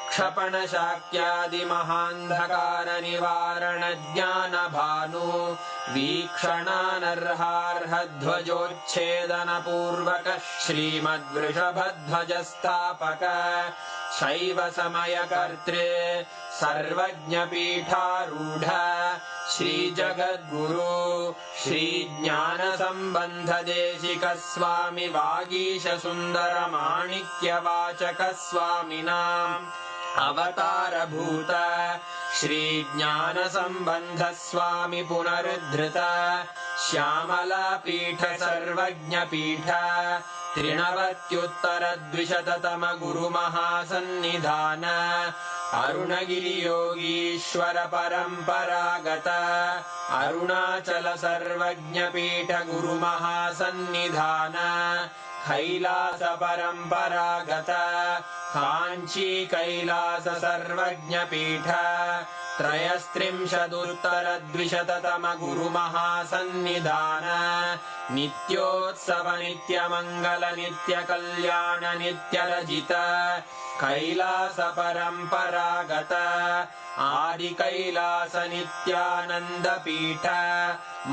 क्षपणशाक्यादिमहान्धकारनिवारणज्ञानभानु वीक्षणानर्हार्हध्वजोच्छेदनपूर्वक श्रीमद्वृषभध्वजस्थापक शैवसमयकर्त्रे सर्वज्ञपीठारूढ श्रीजगद्गुरु श्रीज्ञानसम्बन्धदेशिकस्वामि वागीशसुन्दरमाणिक्यवाचकस्वामिनाम् अवतारभूत श्रीज्ञानसम्बन्धस्वामि पुनरुद्धृत श्यामलापीठ सर्वज्ञपीठ त्रिनवत्युत्तरद्विशततम गुरुमहासन्निधान अरुणगिरियोगीश्वर परम्परागत अरुणाचल सर्वज्ञपीठ गुरुमहासन्निधान कैलास परम्परागत काञ्ची कैलास सर्वज्ञपीठ त्रयस्त्रिंशदुत्तरद्विशततमगुरुमहासन्निधान नित्योत्सव नित्यमङ्गल नित्यकल्याण नित्यरजित कैलास परम्परागत आदिकैलास नित्यानन्द पीठ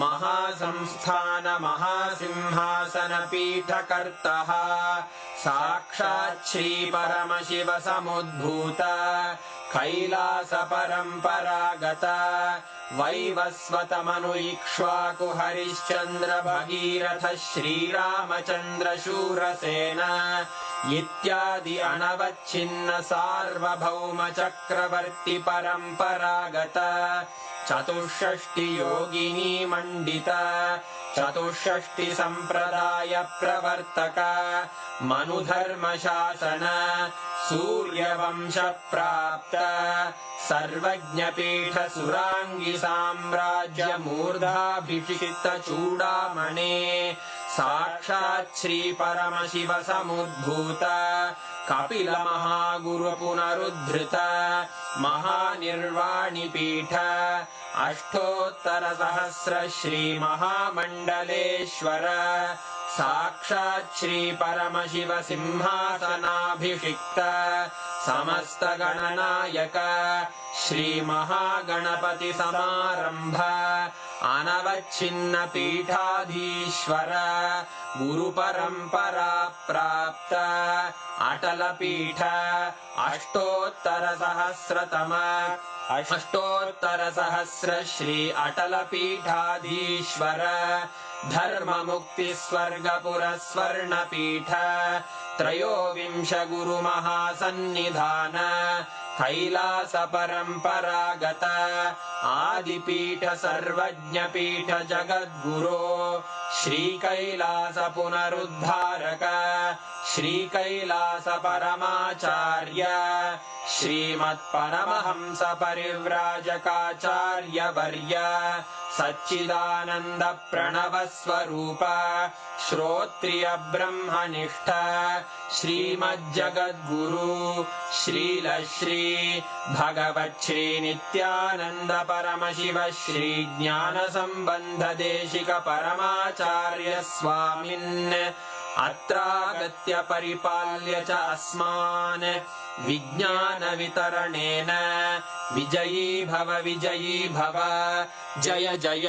महासंस्थान महासिंहासन पीठकर्तः साक्षात् श्री परमशिव समुद्भूत कैलास परम्परागत वैवस्वतमनु इक्ष्वाकु हरिश्चन्द्र भगीरथ श्रीरामचन्द्र शूरसेन इत्यादि अनवच्छिन्न सार्वभौम चक्रवर्ति परम्परागत चतुष्षष्टि योगिनी मण्डित चतुष्षष्टि सम्प्रदाय प्रवर्तक मनुधर्म शासन सूर्यवंश प्राप्त सर्वज्ञपीठ सुराङ्गी साम्राज्य मूर्धाभिषिक्त चूडामणे साक्षात् श्री परमशिव समुद्भूत कपिल महागुरु पुनरुद्धृत महानिर्वाणि पीठ अष्टोत्तर सहस्र श्री महामण्डलेश्वर साक्षात् श्री परमशिव सिंहासनाभिषिक्त समस्त गणनायक श्री महागणपति समारंभ अनवच्छिन्न पीठाधीश्वर गुरु परंपरा प्राप्त अटल पीठ अष्टोत्तर सहस्र श्री अटल पीठाधीश्वर धर्म मुक्ति स्वर्गपुर स्वर्ण पीठ त्रयोविंश गुरु महासन्निधान कैलास परम्परागत आदिपीठ सर्वज्ञ पीठ जगद्गुरो श्री कैलास पुनरुद्धारक श्री कैलास परमाचार्य श्रीमत्परमहंस परिव्राजकाचार्य वर्य सच्चिदानंद प्रणव स्वरूप श्रोत्रिय ब्रह्मनिष्ठ श्रीमज्जगद्गुरु श्रील श्री भगवत् श्री नित्यानंद परमशिव श्री ज्ञान संबंध देशिक परमाचार्य स्वामिन् अत्रागत्य परिपाल्य च अस्मान् विज्ञान वितरणेन विजयी भव जय जय